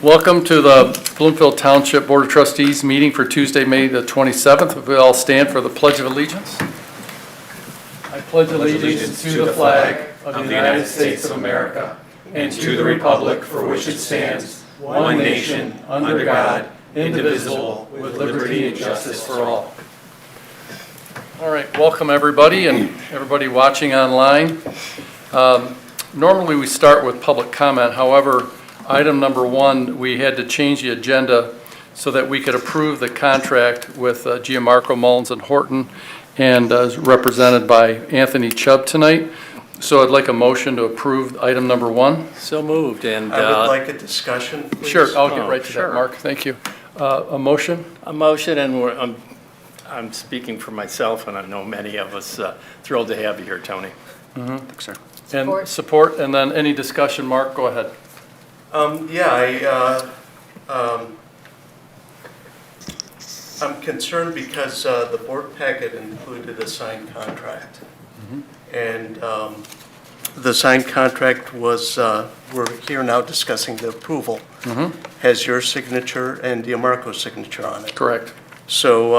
Welcome to the Bloomfield Township Board of Trustees meeting for Tuesday, May the 27th. If we all stand for the Pledge of Allegiance. I pledge allegiance to the flag of the United States of America and to the republic for which it stands, one nation, under God, indivisible, with liberty and justice for all. All right, welcome everybody and everybody watching online. Normally we start with public comment. However, item number 1, we had to change the agenda so that we could approve the contract with Giarmaco, Mulllins, and Horton, and represented by Anthony Chubb tonight. So I'd like a motion to approve item number 1. So moved. And I would like a discussion, please. Sure, I'll get right to sure. that, Mark. Thank you. A motion? A motion, and I'm speaking for myself, and I know many of us thrilled to have you here, Tony. Thanks, sir. And support, and then any discussion, Mark, go ahead. I'm concerned because the board packet included a signed contract. And the signed contract was, we're here now discussing the approval. Has your signature and Giarmaco's signature on it. Correct. So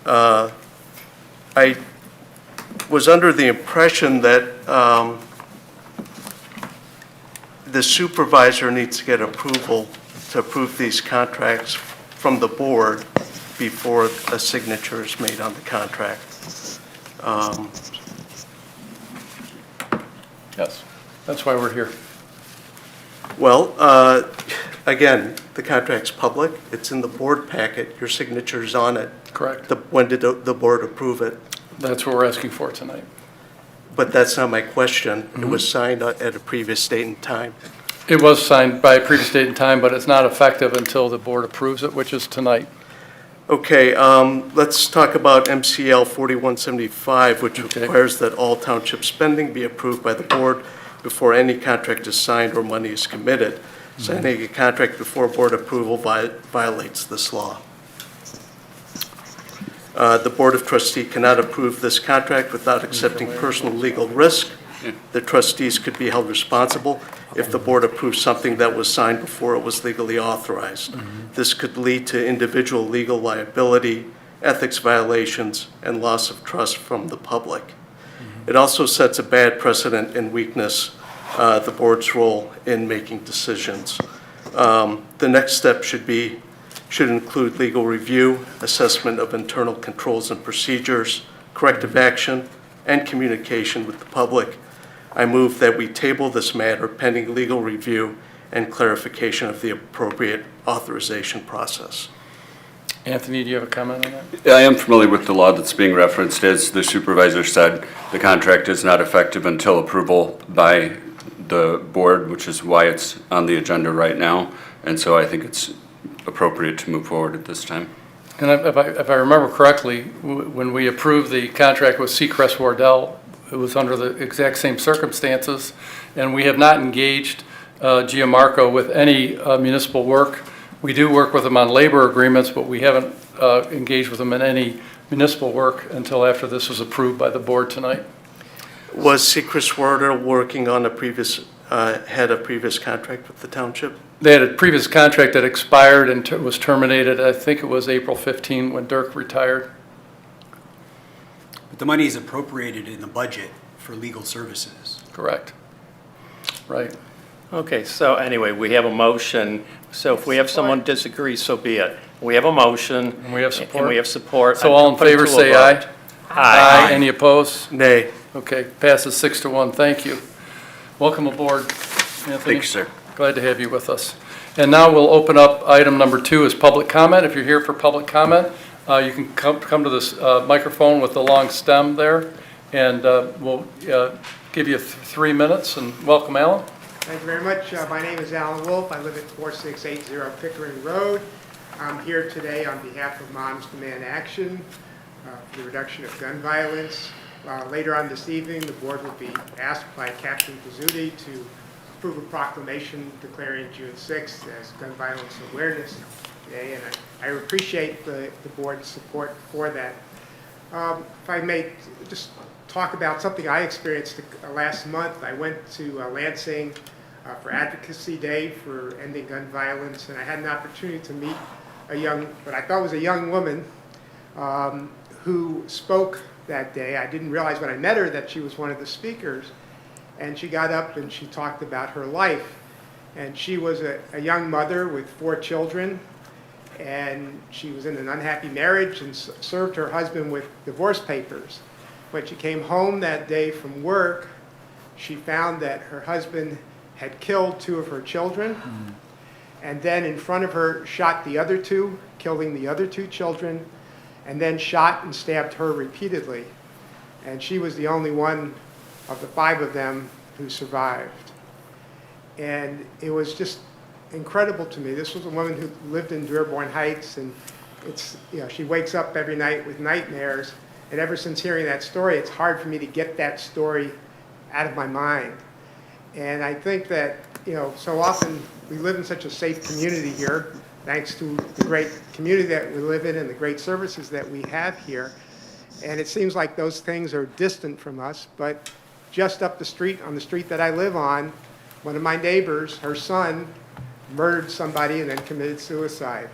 I was under the impression that the supervisor needs to get approval to approve these contracts from the board before a signature is made on the contract. Yes, that's why we're here. Well, again, the contract's public. It's in the board packet. Your signature's on it. Correct. When did the board approve it? That's what we're asking for tonight. But that's not my question. It was signed at a previous date and time. It was signed by a previous date and time, but it's not effective until the board approves it, which is tonight. Okay, let's talk about MCL 4175, which Okay. requires that all township spending be approved by the board before any contract is signed or money is committed. Signing a contract before board approval violates this law. The Board of Trustees cannot approve this contract without accepting personal legal risk. The trustees could be held responsible if the board approves something that was signed before it was legally authorized. This could lead to individual legal liability, ethics violations, and loss of trust from the public. It also sets a bad precedent and weakness the board's role in making decisions. The next step should include legal review, assessment of internal controls and procedures, corrective action, and communication with the public. I move that we table this matter pending legal review and clarification of the appropriate authorization process. Anthony, do you have a comment on that? Yeah, I am familiar with the law that's being referenced. As the supervisor said, the contract is not effective until approval by the board, which is why it's on the agenda right now. And so I think it's appropriate to move forward at this time. And if I remember correctly, when we approved the contract with Seacrest Wardell, it was under the exact same circumstances, and we have not engaged Giarmaco with any municipal work. We do work with them on labor agreements, but we haven't engaged with them in any municipal work until after this was approved by the board tonight. Was Seacrest Wardell working on had a previous contract with the township? They had a previous contract that expired and was terminated. I think it was April 15 when Dirk retired. But the money is appropriated in the budget for legal services. Correct. Right. Okay, so anyway, we have a motion. So if we have someone disagree, so be it. We have a motion. And we have support? And we have support. So all in Put it favor to a say vote. aye. Aye. Any opposed? Nay. Okay, passes 6-1. Thank you. Welcome aboard, Anthony. Thank you, sir. Glad to have you with us. And now we'll open up item number 2 is public comment. If you're here for public comment, you can come to this microphone with the long stem there, and we'll give you 3 minutes. And welcome, Alan. Thank you very much. My name is Alan Wolf. I live at 4680 Pickering Road. I'm here today on behalf of Moms Demand Action for the reduction of gun violence. Later on this evening, the board will be asked by Captain Pizzuti to approve a proclamation declaring June 6th as Gun Violence Awareness Day, and I appreciate the board's support for that. If I may just talk about something I experienced last month. I went to Lansing for Advocacy Day for ending gun violence, and I had an opportunity to meet what I thought was a young woman who spoke that day. I didn't realize when I met her that she was one of the speakers, and she got up and she talked about her life. And she was a young mother with 4 children, and she was in an unhappy marriage and served her husband with divorce papers. When she came home that day from work, she found that her husband had killed 2 of her children, and then in front of her shot the other 2, killing the other 2 children, and then shot and stabbed her repeatedly. And she was the only one of the 5 of them who survived. And it was just incredible to me. This was a woman who lived in Dearborn Heights, and she wakes up every night with nightmares. And ever since hearing that story, it's hard for me to get that story out of my mind. And I think that, so often we live in such a safe community here, thanks to the great community that we live in and the great services that we have here. And it seems like those things are distant from us, but just up the street, on the street that I live on, one of my neighbors, her son, murdered somebody and then committed suicide.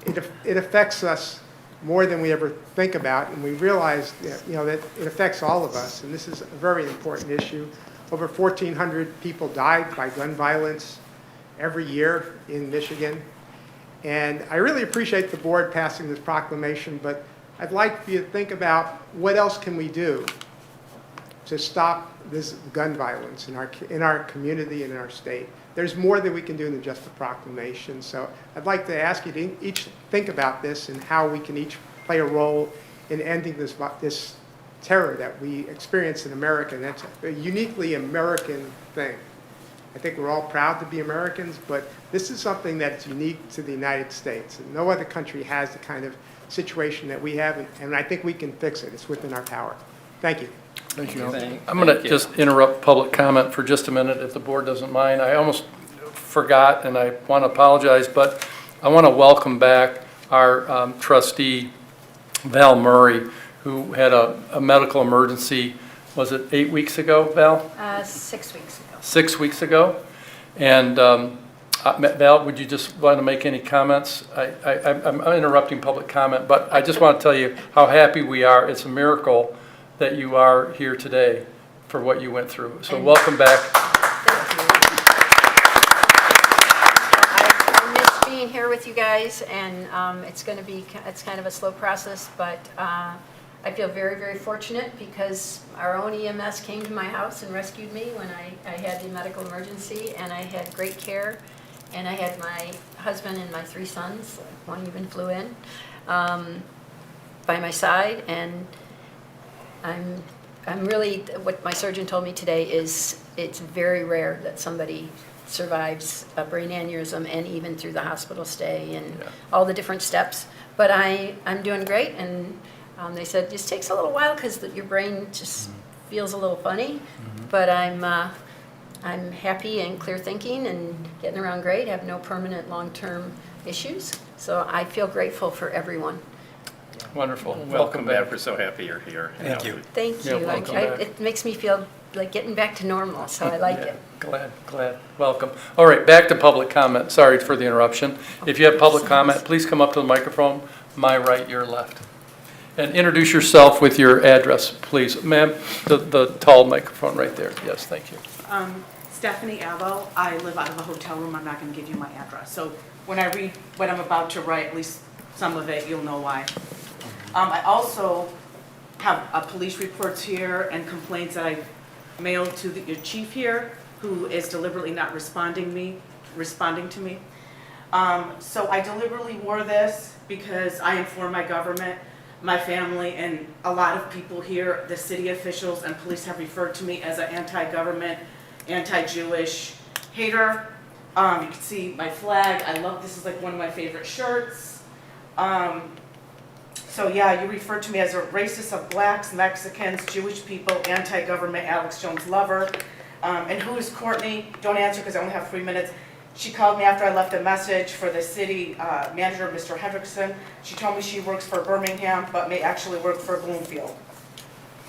It affects us more than we ever think about, and we realize that, that it affects all of us, and this is a very important issue. Over 1,400 people died by gun violence every year in Michigan, and I really appreciate the board passing this proclamation, but I'd like you to think about what else can we do to stop this gun violence in our community and in our state. There's more that we can do than just a proclamation. So I'd like to ask you to each think about this and how we can each play a role in ending this terror that we experience in America. And that's a uniquely American thing. I think we're all proud to be Americans, but this is something that's unique to the United States. And no other country has the kind of situation that we have, and I think we can fix it. It's within our power. Thank you. Thank you. Thank I'm going to you. just interrupt public comment for just a minute, if the board doesn't mind. I almost forgot, and I want to apologize, but I want to welcome back our trustee, Val Murray, who had a medical emergency, was it 8 weeks ago, Val? 6 weeks ago. 6 weeks ago. And Val, would you just want to make any comments? I'm interrupting public comment, but I just want to tell you how happy we are. It's a miracle that you are here today for what you went through. So welcome back. Thank you. I miss being here with you guys, and it's kind of a slow process, but I feel very, very fortunate because our own EMS came to my house and rescued me when I had the medical emergency, and I had great care, and I had my husband and my 3 sons, one even flew in, by my side, and I'm really, what my surgeon told me today is it's very rare that somebody survives a brain aneurysm and even through the hospital stay and all the different steps. But I'm doing great, and they said it just takes a little while because your brain just feels a little funny. But I'm happy and clear thinking and getting around great, have no permanent long-term issues. So I feel grateful for everyone. Wonderful. Welcome back. We're so happy you're here. Thank you. Thank Yeah, you. welcome back. It makes me feel like getting back to normal, so I like it. Glad. Welcome. All right, back to public comment. Sorry for the interruption. If you have public comment, please come up to the microphone, my right, your left. And introduce yourself with your address, please. Ma'am, the tall microphone right there. Yes, thank you. Stephanie Avo. I live out of a hotel room. I'm not going to give you my address. So when I read what I'm about to write, at least some of it, you'll know why. I also have police reports here and complaints that I've mailed to your chief here, who is deliberately not responding to me. So I deliberately wore this because I inform my government, my family, and a lot of people here, the city officials and police have referred to me as an anti-government, anti-Jewish hater. You can see my flag. I love, this is like one of my favorite shirts. So yeah, you referred to me as a racist of blacks, Mexicans, Jewish people, anti-government, Alex Jones lover. And who is Courtney? Don't answer because I only have 3 minutes. She called me after I left a message for the city manager, Mr. Hendrickson. She told me she works for Birmingham, but may actually work for Bloomfield.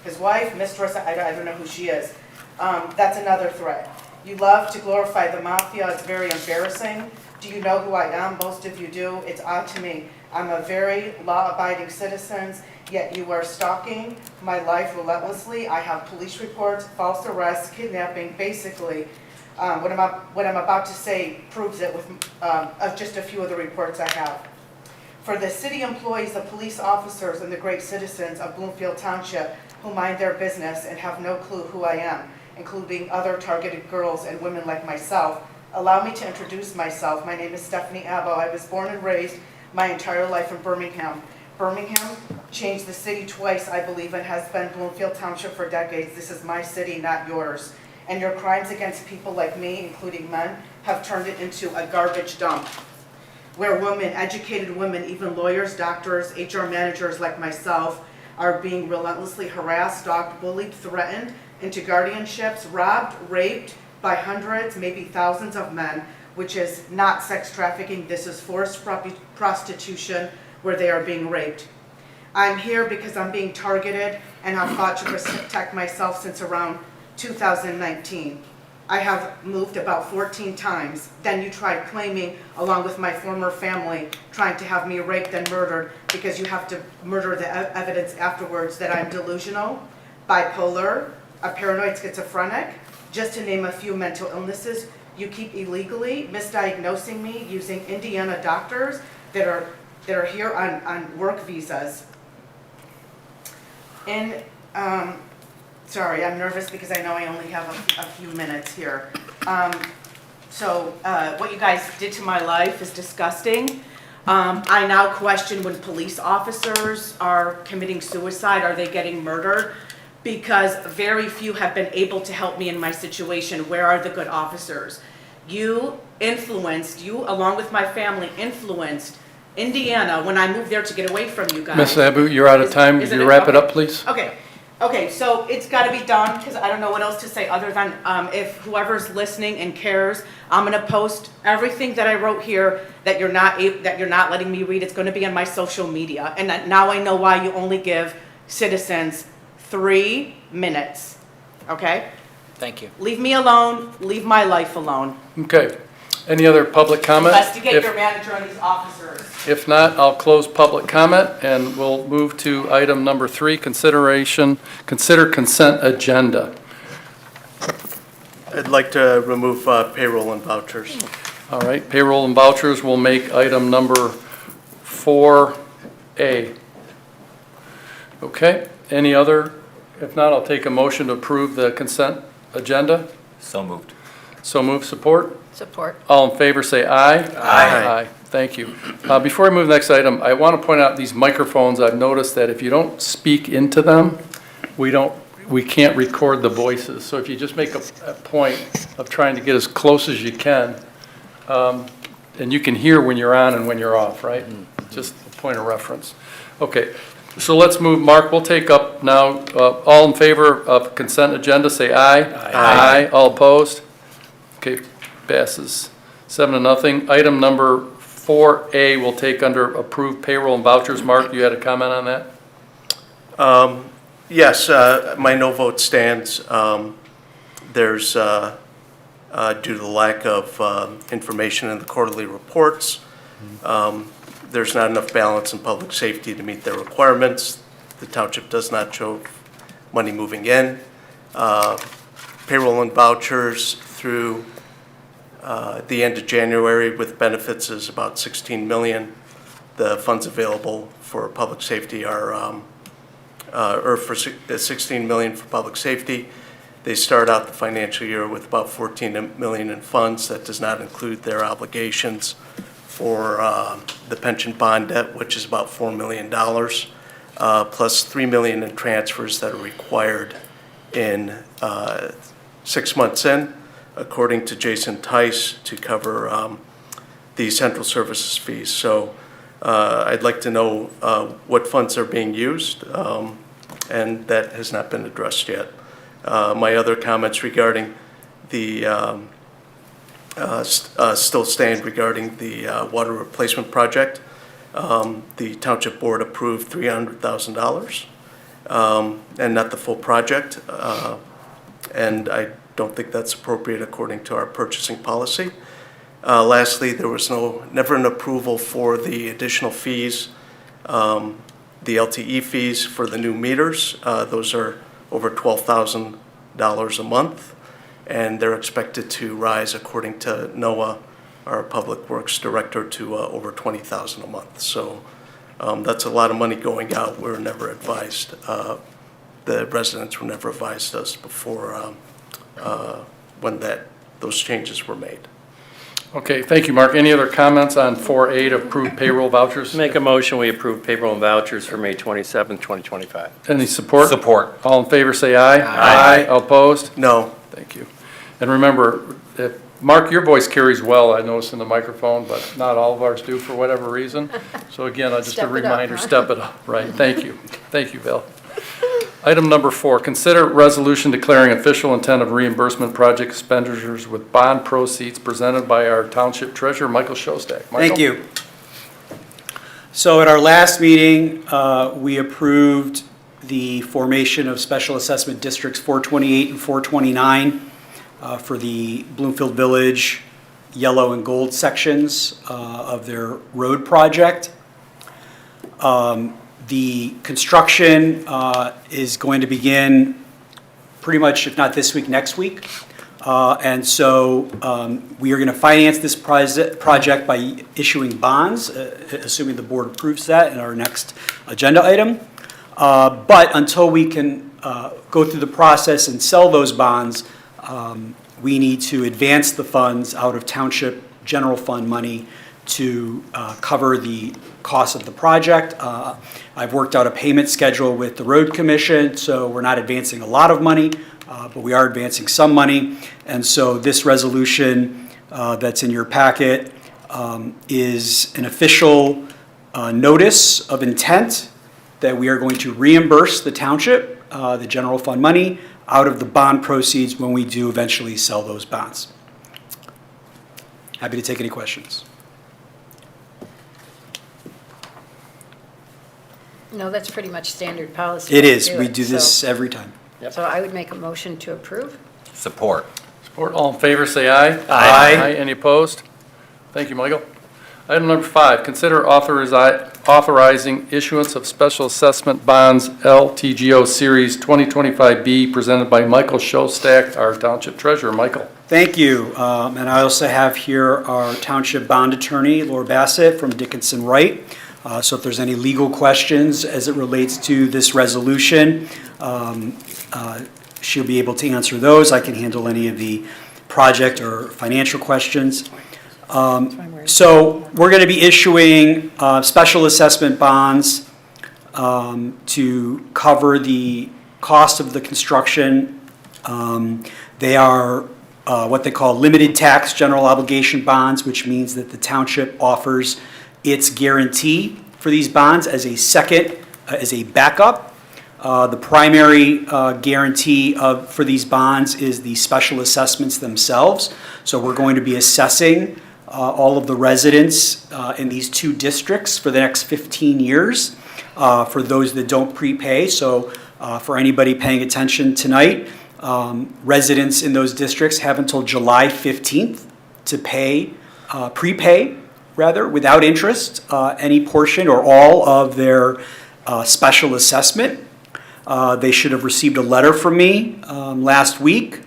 His wife, mistress, I don't know who she is. That's another threat. You love to glorify the mafia. It's very embarrassing. Do you know who I am? Most of you do. It's odd to me. I'm a very law-abiding citizen, yet you are stalking my life relentlessly. I have police reports, false arrests, kidnapping. Basically, what I'm about to say proves it with just a few of the reports I have. For the city employees, the police officers, and the great citizens of Bloomfield Township who mind their business and have no clue who I am, including other targeted girls and women like myself, allow me to introduce myself. My name is Stephanie Abbo. I was born and raised my entire life in Birmingham. Birmingham changed the city twice, I believe, and has been Bloomfield Township for decades. This is my city, not yours. And your crimes against people like me, including men, have turned it into a garbage dump, where women, educated women, even lawyers, doctors, HR managers like myself, are being relentlessly harassed, stalked, bullied, threatened into guardianships, robbed, raped by hundreds, maybe thousands of men, which is not sex trafficking. This is forced prostitution where they are being raped. I'm here because I'm being targeted and have fought to protect myself since around 2019. I have moved about 14 times. Then you tried claiming, along with my former family, trying to have me raped and murdered because you have to murder the evidence afterwards that I'm delusional, bipolar, a paranoid schizophrenic, just to name a few mental illnesses. You keep illegally misdiagnosing me using Indiana doctors that are here on work visas. And sorry, I'm nervous because I know I only have a few minutes here. What you guys did to my life is disgusting. I now question when police officers are committing suicide, are they getting murdered? Because very few have been able to help me in my situation. Where are the good officers? You, along with my family, influenced Indiana when I moved there to get away from you guys. Ms. Abu, you're out of time. Would you wrap it up, please? Okay, so it's got to be done because I don't know what else to say other than if whoever's listening and cares, I'm going to post everything that I wrote here that you're not letting me read. It's going to be on my social media, and now I know why you only give citizens 3 minutes. Okay? Thank you. Leave me alone. Leave my life alone. Okay. Any other public comment? Investigate your manager and these officers. If not, I'll close public comment, and we'll move to item number 3, consider consent agenda. I'd like to remove payroll and vouchers. All right, payroll and vouchers will make item number 4A. Okay, any other? If not, I'll take a motion to approve the consent agenda. So moved. So move, support? Support. All in favor, say aye. Aye. Thank you. Before I move to the next item, I want to point out these microphones. I've noticed that if you don't speak into them, we can't record the voices. So if you just make a point of trying to get as close as you can, and you can hear when you're on and when you're off, right? Just a point of reference. Okay, so let's move. Mark, we'll take up now. All in favor of consent agenda, say aye. Aye. All opposed? Okay, passes 7-0. Item number 4A will take under approved payroll and vouchers. Mark, you had a comment on that? Yes, my no vote stands. There's, due to the lack of information in the quarterly reports, there's not enough balance in public safety to meet their requirements. The township does not show money moving in. Payroll and vouchers through the end of January with benefits is about 16 million. The funds available for public safety are, or for 16 million for public safety. They start out the financial year with about 14 million in funds. That does not include their obligations for the pension bond debt, which is about $4 million, plus 3 million in transfers that are required in 6 months in, according to Jason Tice, to cover the central services fees. So I'd like to know what funds are being used, and that has not been addressed yet. My other comments regarding the still stand regarding the water replacement project. The township board approved $300,000 and not the full project. And I don't think that's appropriate according to our purchasing policy. Lastly, there was never an approval for the additional fees, the LTE fees for the new meters. Those are over $12,000 a month, and they're expected to rise, according to Noah, our Public Works Director, to over $20,000 a month. So that's a lot of money going out. We were never advised. The residents were never advised us before when those changes were made. Okay, thank you, Mark. Any other comments on 4A to approve payroll vouchers? Make a motion, we approve payroll and vouchers for May 27th, 2025. Any support? Support. All in favor, say aye. Aye. All opposed? No, Thank you. And remember, Mark, your voice carries well, I noticed in the microphone, but not all of ours do for whatever reason. So again, just a Step it up, reminder, huh? step it up. Right, thank you. Thank you, Bill. Item number 4, consider resolution declaring official intent of reimbursement project expenditures with bond proceeds presented by our Township Treasurer, Michael Schostak. Thank Michael? you. So at our last meeting, we approved the formation of Special Assessment Districts 428 and 429 for the Bloomfield Village yellow and gold sections of their road project. The construction is going to begin pretty much, if not this week, next week. And so we are going to finance this project by issuing bonds, assuming the board approves that in our next agenda item. But until we can go through the process and sell those bonds, we need to advance the funds out of Township general fund money to cover the cost of the project. I've worked out a payment schedule with the Road Commission, so we're not advancing a lot of money, but we are advancing some money. And so this resolution that's in your packet is an official notice of intent that we are going to reimburse the Township, the general fund money, out of the bond proceeds when we do eventually sell those bonds. Happy to take any questions. No, that's pretty much standard policy. It is. We it, do this every time. So I would make a motion to approve. Support. Support, all in favor, say aye. Aye. Any opposed? Thank you, Michael. Item number 5, consider authorizing issuance of special assessment bonds, LTGO Series 2025B, presented by Michael Schostak, our Township Treasurer. Michael. Thank you. And I also have here our Township Bond Attorney, Laura Bassett from Dickinson Wright. So if there's any legal questions as it relates to this resolution, she'll be able to answer those. I can handle any of the project or financial questions. So we're going to be issuing special assessment bonds to cover the cost of the construction. They are what they call limited tax general obligation bonds, which means that the township offers its guarantee for these bonds as a backup. The primary guarantee for these bonds is the special assessments themselves. So we're going to be assessing all of the residents in these 2 districts for the next 15 years for those that don't prepay. So for anybody paying attention tonight, residents in those districts have until July 15th to prepay without interest, any portion or all of their special assessment. They should have received a letter from me last week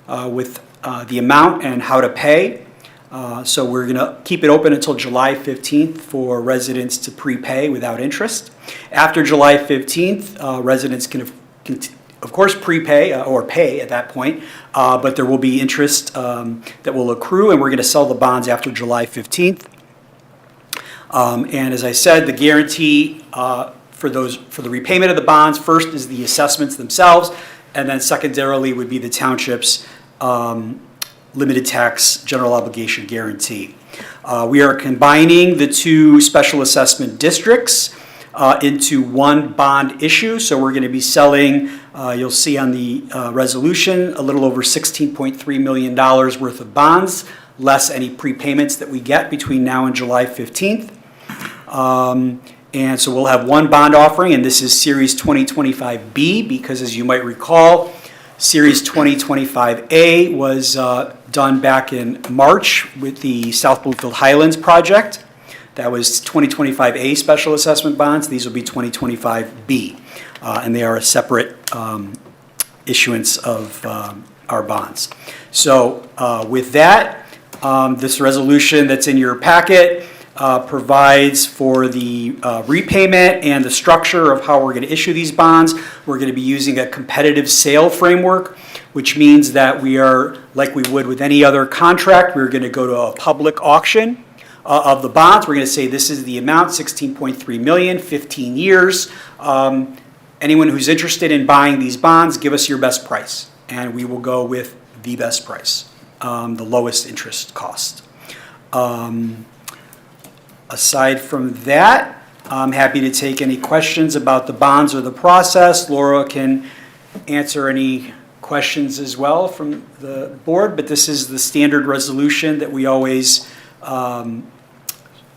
with the amount and how to pay. So we're going to keep it open until July 15th for residents to prepay without interest. After July 15th, residents can of course prepay or pay at that point, but there will be interest that will accrue, and we're going to sell the bonds after July 15th. And as I said, the guarantee for the repayment of the bonds, first is the assessments themselves, and then secondarily would be the township's limited tax general obligation guarantee. We are combining the 2 special assessment districts into one bond issue. So we're going to be selling, you'll see on the resolution, a little over $16.3 million worth of bonds, less any prepayments that we get between now and July 15th. And so we'll have one bond offering, and this is Series 2025B, because as you might recall, Series 2025A was done back in March with the South Bloomfield Highlands project. That was 2025A special assessment bonds. These will be 2025B, and they are a separate issuance of our bonds. So with that, this resolution that's in your packet provides for the repayment and the structure of how we're going to issue these bonds. We're going to be using a competitive sale framework, which means that we are, like we would with any other contract, we're going to go to a public auction of the bonds. We're going to say this is the amount, 16.3 million, 15 years. Anyone who's interested in buying these bonds, give us your best price, and we will go with the best price, the lowest interest cost. Aside from that, I'm happy to take any questions about the bonds or the process. Laura can answer any questions as well from the board, but this is the standard resolution that we always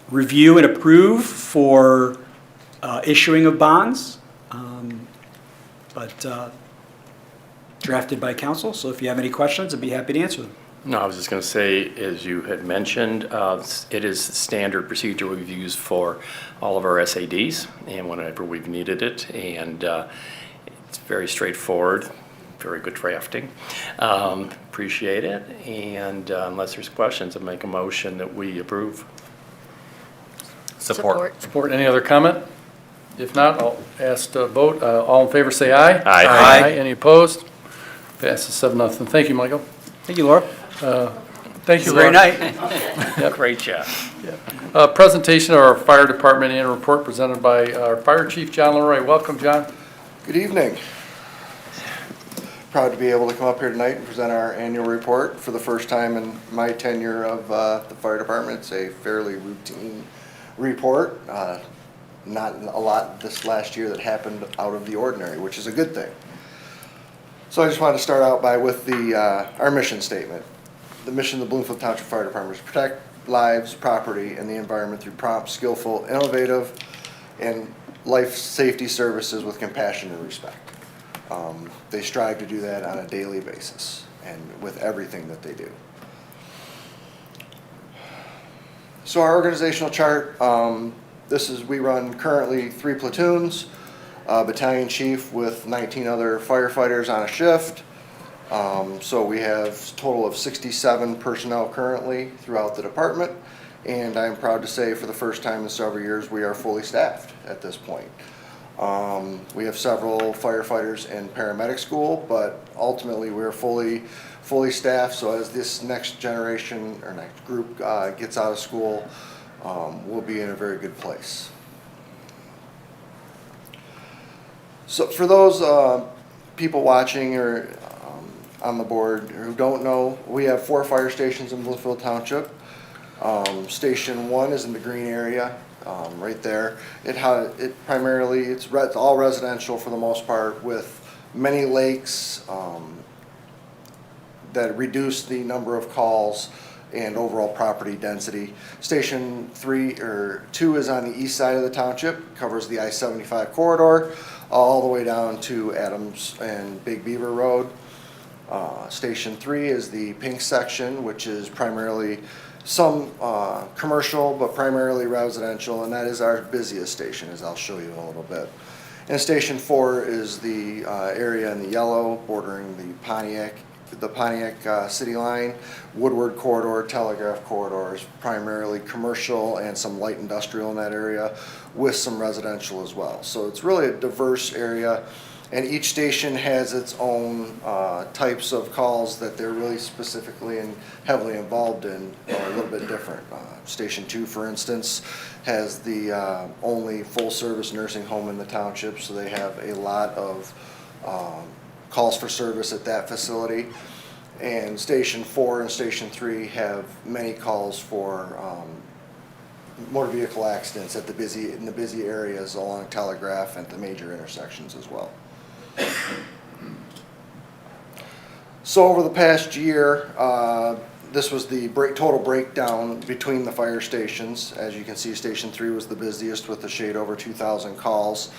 review and approve for issuing of bonds, but drafted by council. So if you have any questions, I'd be happy to answer them. No, I was just going to say, as you had mentioned, it is the standard procedure we've used for all of our SADs and whenever we've needed it. And it's very straightforward, very good drafting. Appreciate it. And unless there's questions, I'll make a motion that we approve. Support. Support. Any other comment? If not, I'll ask to vote. All in favor say aye. Aye. Aye. Any opposed? Passes 7-0. Thank you, Michael. Thank you, Laura. Thank you, Great Laura. night. Great job. Presentation of our fire department annual report presented by our fire chief, John LeRoy. Welcome, John. Good evening. Proud to be able to come up here tonight and present our annual report for the first time in my tenure of the fire department. It's a fairly routine report. Not a lot this last year that happened out of the ordinary, which is a good thing. So I just wanted to start out with our mission statement. The mission of the Bloomfield Township Fire Department is to protect lives, property, and the environment through prompt, skillful, innovative, and life safety services with compassion and respect. They strive to do that on a daily basis and with everything that they do. So our organizational chart, we run currently 3 platoons, a battalion chief with 19 other firefighters on a shift. So we have a total of 67 personnel currently throughout the department, and I'm proud to say for the first time in several years we are fully staffed at this point. We have several firefighters in paramedic school, but ultimately we're fully staffed, so as this next generation or next group gets out of school, we'll be in a very good place. So for those people watching or on the board who don't know, we have 4 fire stations in Bloomfield Township. Station 1 is in the green area, right there. It's all residential for the most part, with many lakes that reduce the number of calls and overall property density. Station 2 is on the east side of the township, covers the I-75 corridor all the way down to Adams and Big Beaver Road. Station 3 is the pink section, which is primarily some commercial, but primarily residential, and that is our busiest station, as I'll show you in a little bit. And Station 4 is the area in the yellow, bordering the Pontiac city line, Woodward corridor, Telegraph corridors, primarily commercial and some light industrial in that area, with some residential as well. So it's really a diverse area, and each station has its own types of calls that they're really specifically and heavily involved in, a little bit different. Station 2, for instance, has the only full-service nursing home in the township, so they have a lot of calls for service at that facility. And Station 4 and Station 3 have many calls for motor vehicle accidents in the busy areas along Telegraph and the major intersections as well. So over the past year, this was the total breakdown between the fire stations. As you can see, Station 3 was the busiest with a shade over 2,000 calls.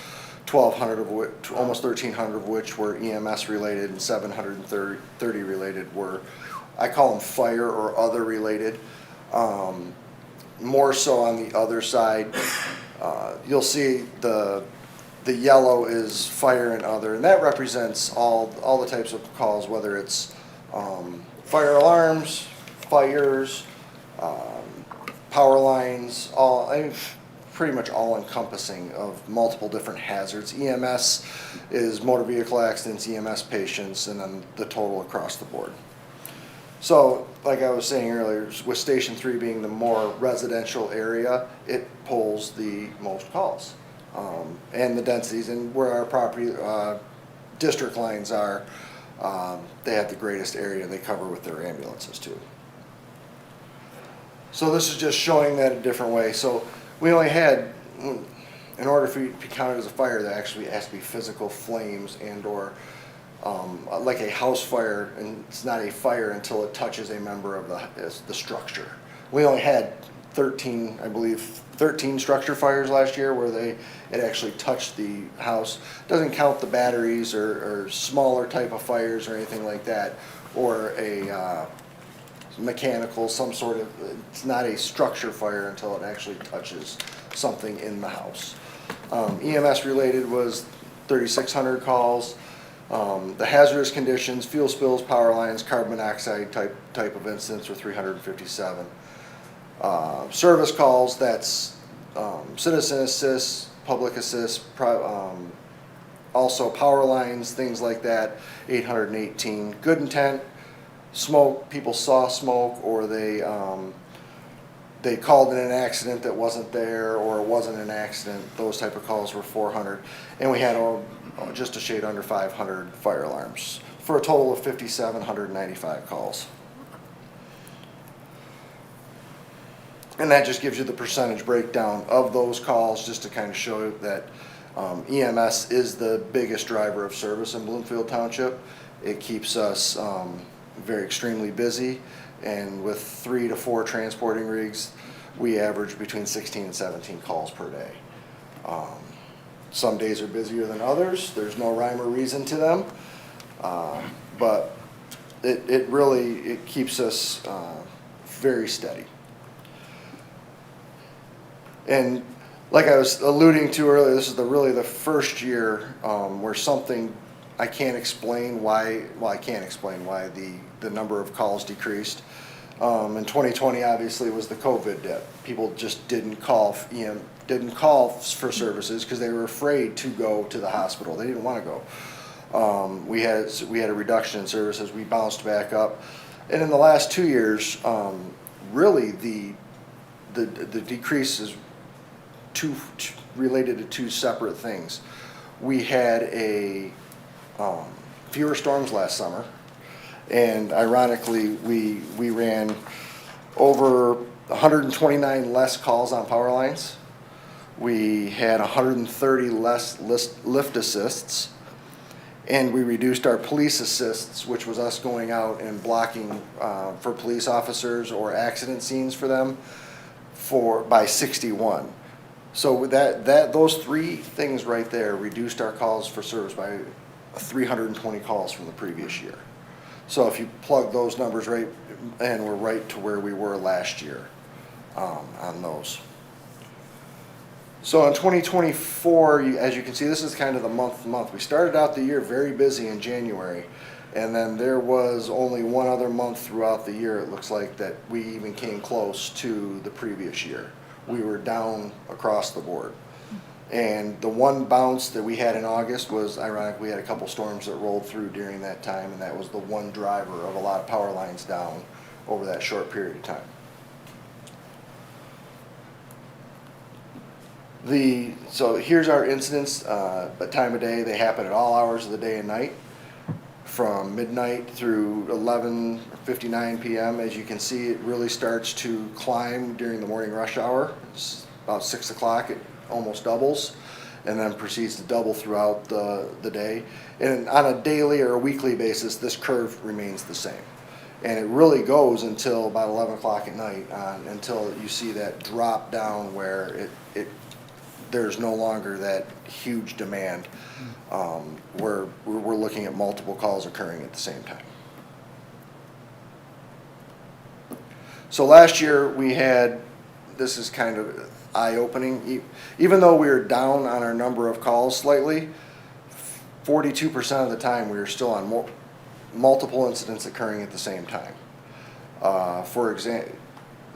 1,200 of which, almost 1,300 of which were EMS related, and 730 related were, I call them fire or other related. More so on the other side, you'll see the yellow is fire and other, and that represents all the types of calls, whether it's fire alarms, fires, power lines, pretty much all encompassing of multiple different hazards. EMS is motor vehicle accidents, EMS patients, and then the total across the board. So, like I was saying earlier, with Station 3 being the more residential area, it pulls the most calls. And the densities, and where our property district lines are, they have the greatest area they cover with their ambulances too. So this is just showing that a different way. So we only had, in order for you to be counted as a fire, there actually has to be physical flames and or like a house fire, and it's not a fire until it touches a member of the structure. We only had 13, I believe, 13 structure fires last year where it actually touched the house. Doesn't count the batteries or smaller type of fires or anything like that, or a mechanical, some sort of, it's not a structure fire until it actually touches something in the house. EMS related was 3,600 calls. The hazardous conditions, fuel spills, power lines, carbon monoxide type of incidents were 357. Service calls, that's citizen assist, public assist, also power lines, things like that, 818. Good intent, smoke, people saw smoke, or they called in an accident that wasn't there, or it wasn't an accident. Those type of calls were 400. And we had just a shade under 500 fire alarms, for a total of 5,795 calls. And that just gives you the percentage breakdown of those calls, just to kind of show you that EMS is the biggest driver of service in Bloomfield Township. It keeps us very extremely busy, and with 3 to 4 transporting rigs, we average between 16 and 17 calls per day. Some days are busier than others. There's no rhyme or reason to them, but it really keeps us very steady. And like I was alluding to earlier, this is really the first year where something I can't explain why. Well, I can't explain why the number of calls decreased. In 2020, obviously, was the COVID dip. People just didn't call for services because they were afraid to go to the hospital. They didn't want to go. We had a reduction in services. We bounced back up, and in the last 2 years, really the decrease is related to two separate things. We had fewer storms last summer, and ironically, we ran over 129 less calls on power lines. We had 130 less lift assists, and we reduced our police assists, which was us going out and blocking for police officers or accident scenes for them, by 61. So those three things right there reduced our calls for service by 320 calls from the previous year. So if you plug those numbers right, and we're right to where we were last year on those. So in 2024, as you can see, this is kind of the month. We started out the year very busy in January, and then there was only one other month throughout the year, it looks like, that we even came close to the previous year. We were down across the board. And the one bounce that we had in August was ironic. We had a couple storms that rolled through during that time, and that was the one driver of a lot of power lines down over that short period of time. So here's our incidents, time of day. They happen at all hours of the day and night, from midnight through 11:59 p.m. As you can see, it really starts to climb during the morning rush hour. It's about 6 o'clock. It almost doubles, and then proceeds to double throughout the day. And on a daily or a weekly basis, this curve remains the same. And it really goes until about 11 o'clock at night, until you see that drop down where it there's no longer that huge demand where we're looking at multiple calls occurring at the same time. So last year we had, this is kind of eye-opening, even though we were down on our number of calls slightly, 42% of the time we were still on multiple incidents occurring at the same time. For example,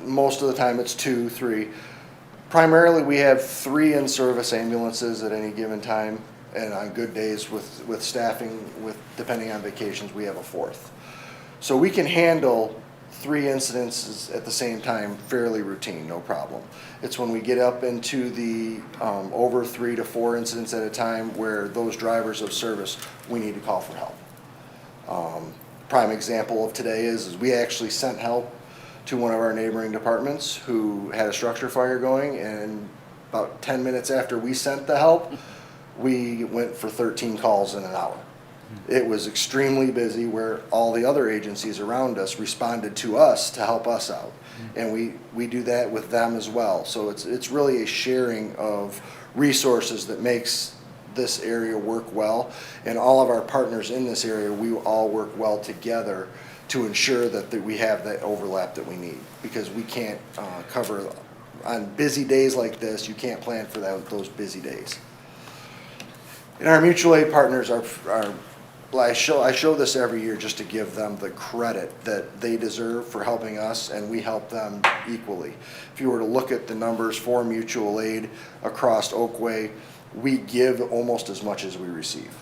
most of the time it's 2, 3. Primarily we have 3 in-service ambulances at any given time, and on good days with staffing, depending on vacations, we have a 4th. So we can handle 3 incidences at the same time fairly routine, no problem. It's when we get up into the over 3 to 4 incidents at a time where those drivers of service, we need to call for help. Prime example of today is we actually sent help to one of our neighboring departments who had a structure fire going, and about 10 minutes after we sent the help, we went for 13 calls in an hour. It was extremely busy where all the other agencies around us responded to us to help us out. And we do that with them as well. So it's really a sharing of resources that makes this area work well. And all of our partners in this area, we all work well together to ensure that we have that overlap that we need. Because we can't cover, on busy days like this, you can't plan for those busy days. And our mutual aid partners I show this every year just to give them the credit that they deserve for helping us, and we help them equally. If you were to look at the numbers for mutual aid across Oakway, we give almost as much as we receive,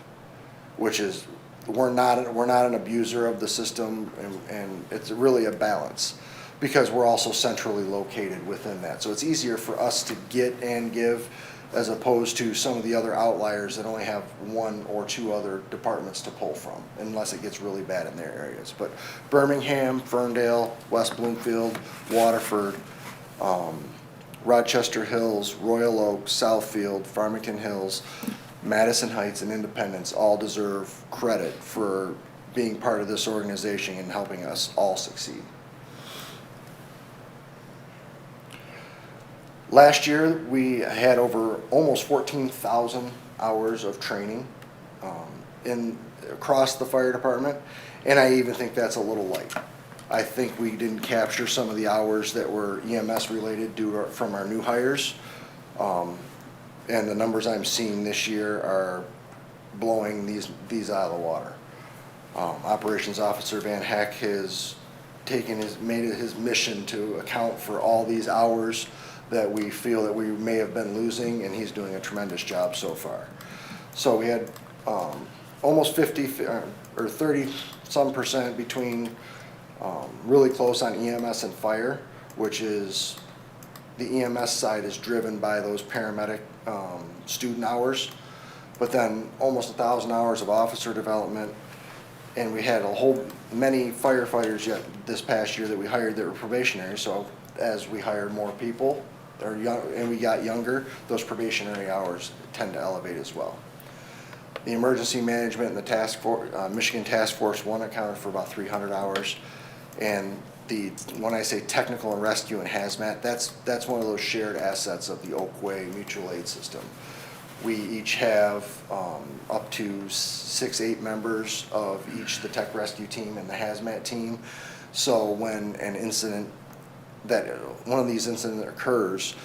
which is, we're not an abuser of the system, and it's really a balance because we're also centrally located within that. So it's easier for us to get and give, as opposed to some of the other outliers that only have 1 or 2 other departments to pull from, unless it gets really bad in their areas. But Birmingham, Ferndale, West Bloomfield, Waterford, Rochester Hills, Royal Oak, Southfield, Farmington Hills, Madison Heights, and Independence all deserve credit for being part of this organization and helping us all succeed. Last year, we had over almost 14,000 hours of training across the fire department, and I even think that's a little light. I think we didn't capture some of the hours that were EMS related from our new hires, and the numbers I'm seeing this year are blowing these out of the water. Operations Officer Van Heck has made it his mission to account for all these hours that we feel that we may have been losing, and he's doing a tremendous job so far. So we had almost 50 or 30% between really close on EMS and fire, which is the EMS side is driven by those paramedic student hours, but then almost 1,000 hours of officer development, and we had many firefighters yet this past year that we hired that were probationary. So as we hired more people, and we got younger, those probationary hours tend to elevate as well. The emergency management and the task force, Michigan Task Force 1 accounted for about 300 hours. And when I say technical and rescue and hazmat, that's one of those shared assets of the Oakway mutual aid system. We each have up to 6-8 members of each the tech rescue team and the hazmat team. So when one of these incidents occurs,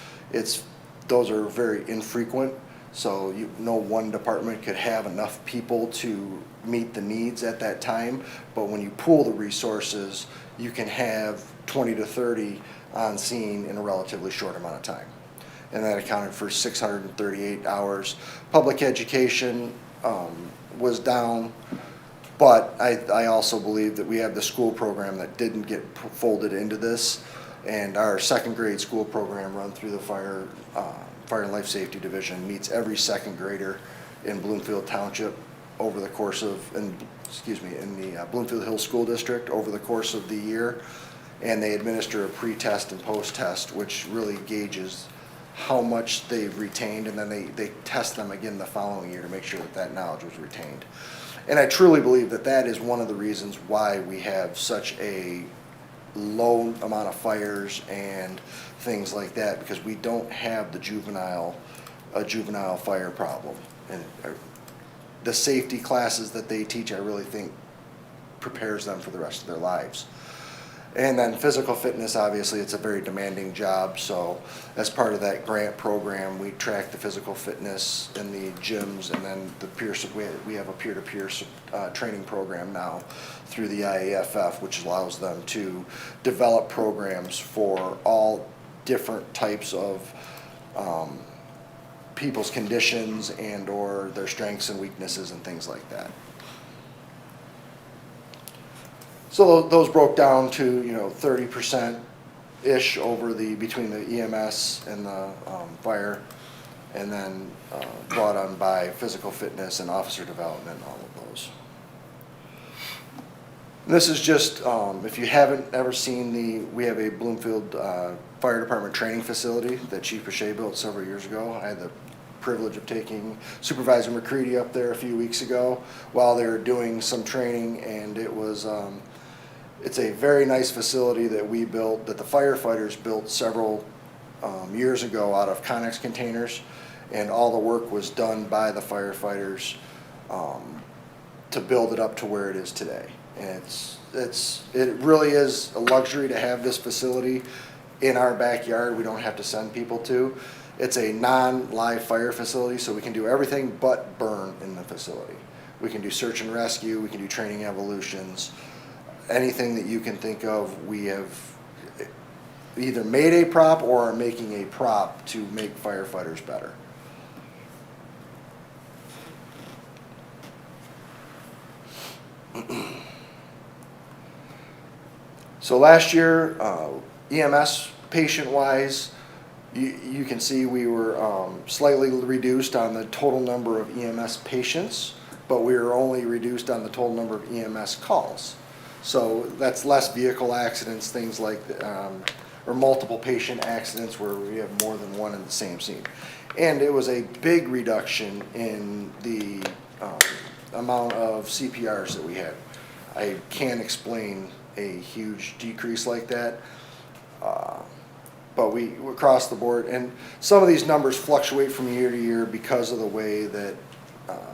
those are very infrequent. So no one department could have enough people to meet the needs at that time. But when you pool the resources, you can have 20 to 30 on scene in a relatively short amount of time. And that accounted for 638 hours. Public education was down, but I also believe that we have the school program that didn't get folded into this. And our 2nd grade school program run through the Fire and Life Safety Division meets every 2nd grader in Bloomfield Township over the course of, in the Bloomfield Hills School District over the course of the year. And they administer a pre-test and post-test, which really gauges how much they've retained, and then they test them again the following year to make sure that knowledge was retained. And I truly believe that is one of the reasons why we have such a low amount of fires and things like that, because we don't have the juvenile a juvenile fire problem. And the safety classes that they teach, I really think prepares them for the rest of their lives. And then physical fitness, obviously, it's a very demanding job, so as part of that grant program, we track the physical fitness in the gyms, and then we have a peer-to-peer training program now through the IAFF, which allows them to develop programs for all different types of people's conditions and or their strengths and weaknesses and things like that. So those broke down to, 30%-ish over between the EMS and the fire, and then brought on by physical fitness and officer development, all of those. And this is just, if you haven't ever seen we have a Bloomfield Fire Department training facility that Chief Bechet built several years ago. I had the privilege of taking Supervisor McCready up there a few weeks ago while they were doing some training, and it was, it's a very nice facility that we built, that the firefighters built several years ago out of Connex containers, and all the work was done by the firefighters to build it up to where it is today. And it really is a luxury to have this facility in our backyard. We don't have to send people to. It's a non-live fire facility, so we can do everything but burn in the facility. We can do search and rescue, we can do training evolutions, anything that you can think of. We have either made a prop or are making a prop to make firefighters better. So last year, EMS patient-wise, you can see we were slightly reduced on the total number of EMS patients, but we were only reduced on the total number of EMS calls. So that's less vehicle accidents, things like, or multiple patient accidents where we have more than one in the same scene. And it was a big reduction in the amount of CPRs that we had. I can't explain a huge decrease like that. But we across the board, and some of these numbers fluctuate from year to year because of the way that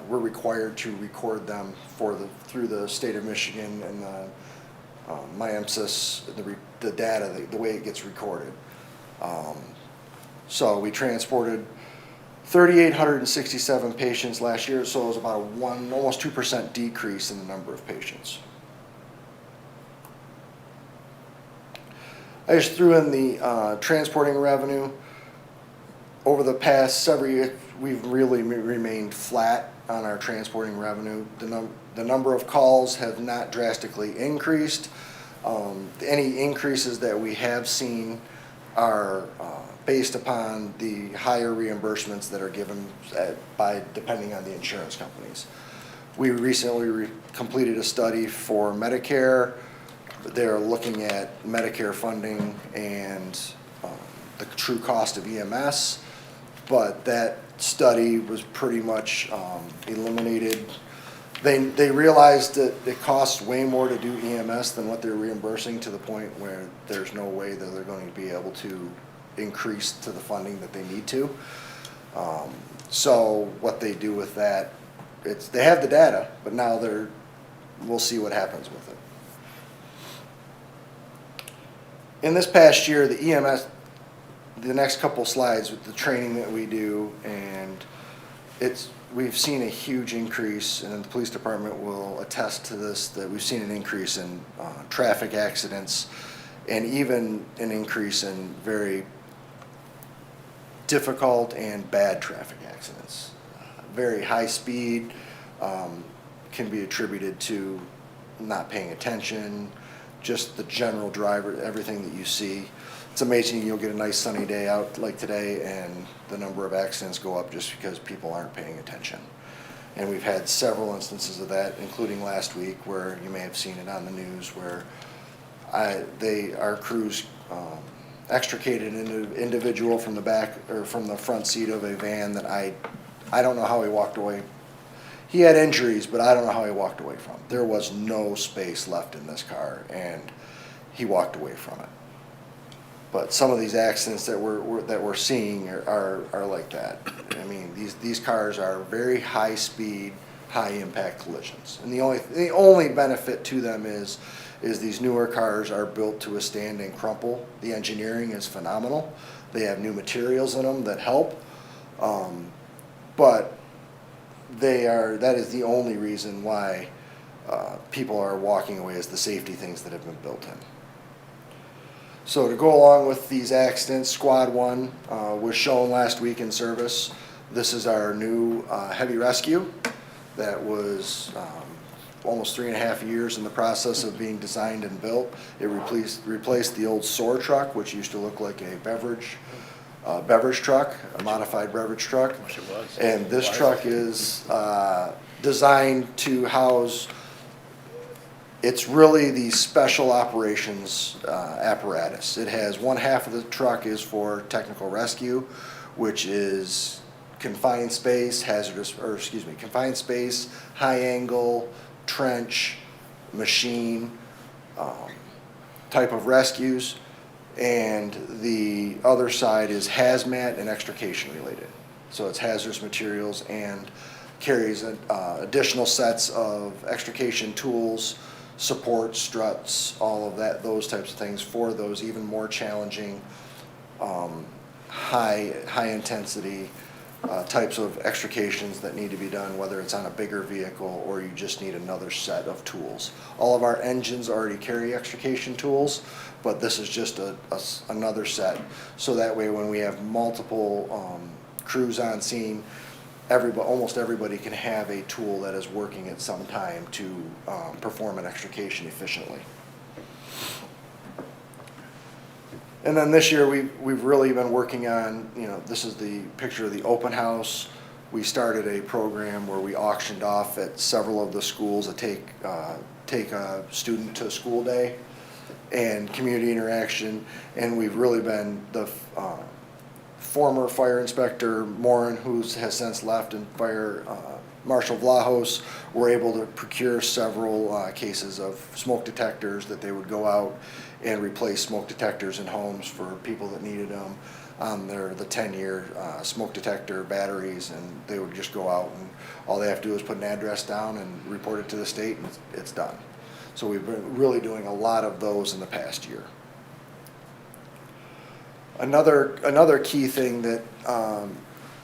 we're required to record them through the state of Michigan and the MyMSIS, the data, the way it gets recorded. So we transported 3,867 patients last year, so it was about almost 2% decrease in the number of patients. I just threw in the transporting revenue. Over the past several years, we've really remained flat on our transporting revenue. The number of calls have not drastically increased. Any increases that we have seen are based upon the higher reimbursements that are given depending on the insurance companies. We recently completed a study for Medicare. They're looking at Medicare funding and the true cost of EMS, but that study was pretty much eliminated. They realized that it costs way more to do EMS than what they're reimbursing, to the point where there's no way that they're going to be able to increase to the funding that they need to. So what they do with that, they have the data, but now we'll see what happens with it. In this past year, the EMS, the next couple slides with the training that we do, and we've seen a huge increase, and the police department will attest to this, that we've seen an increase in traffic accidents, and even an increase in very difficult and bad traffic accidents. Very high speed can be attributed to not paying attention, just the general driver, everything that you see. It's amazing, you'll get a nice sunny day out like today and the number of accidents go up just because people aren't paying attention. And we've had several instances of that, including last week, where you may have seen it on the news, where our crews extricated an individual from the back, or from the front seat of a van that I don't know how he walked away. He had injuries, but I don't know how he walked away from it. There was no space left in this car, and he walked away from it. But some of these accidents that we're seeing are like that. I mean, these cars are very high speed, high impact collisions. And the only benefit to them is these newer cars are built to withstand and crumple. The engineering is phenomenal. They have new materials in them that help. But that is the only reason why people are walking away, is the safety things that have been built in. So to go along with these accidents, Squad 1 was shown last week in service. This is our new heavy rescue that was almost 3.5 years in the process of being designed and built. It replaced the old SOAR truck, which used to look like a beverage truck, a modified beverage truck. And this truck is designed to house, it's really the special operations apparatus. It has one half of the truck is for technical rescue, which is confined space, confined space, high angle, trench, machine type of rescues. And the other side is hazmat and extrication related. So it's hazardous materials and carries additional sets of extrication tools, support, struts, all of that, those types of things for those even more challenging, high intensity types of extrications that need to be done, whether it's on a bigger vehicle or you just need another set of tools. All of our engines already carry extrication tools, but this is just another set. So that way when we have multiple crews on scene, almost everybody can have a tool that is working at some time to perform an extrication efficiently. And then this year we've really been working on, this is the picture of the open house. We started a program where we auctioned off at several of the schools to take a student to school day and community interaction. And we've really been the former fire inspector Morin, who has since left, and fire Marshal Vlahos were able to procure several cases of smoke detectors that they would go out and replace smoke detectors in homes for people that needed them on the 10-year smoke detector batteries, and they would just go out and all they have to do is put an address down and report it to the state, and it's done. So we've been really doing a lot of those in the past year. Another key thing that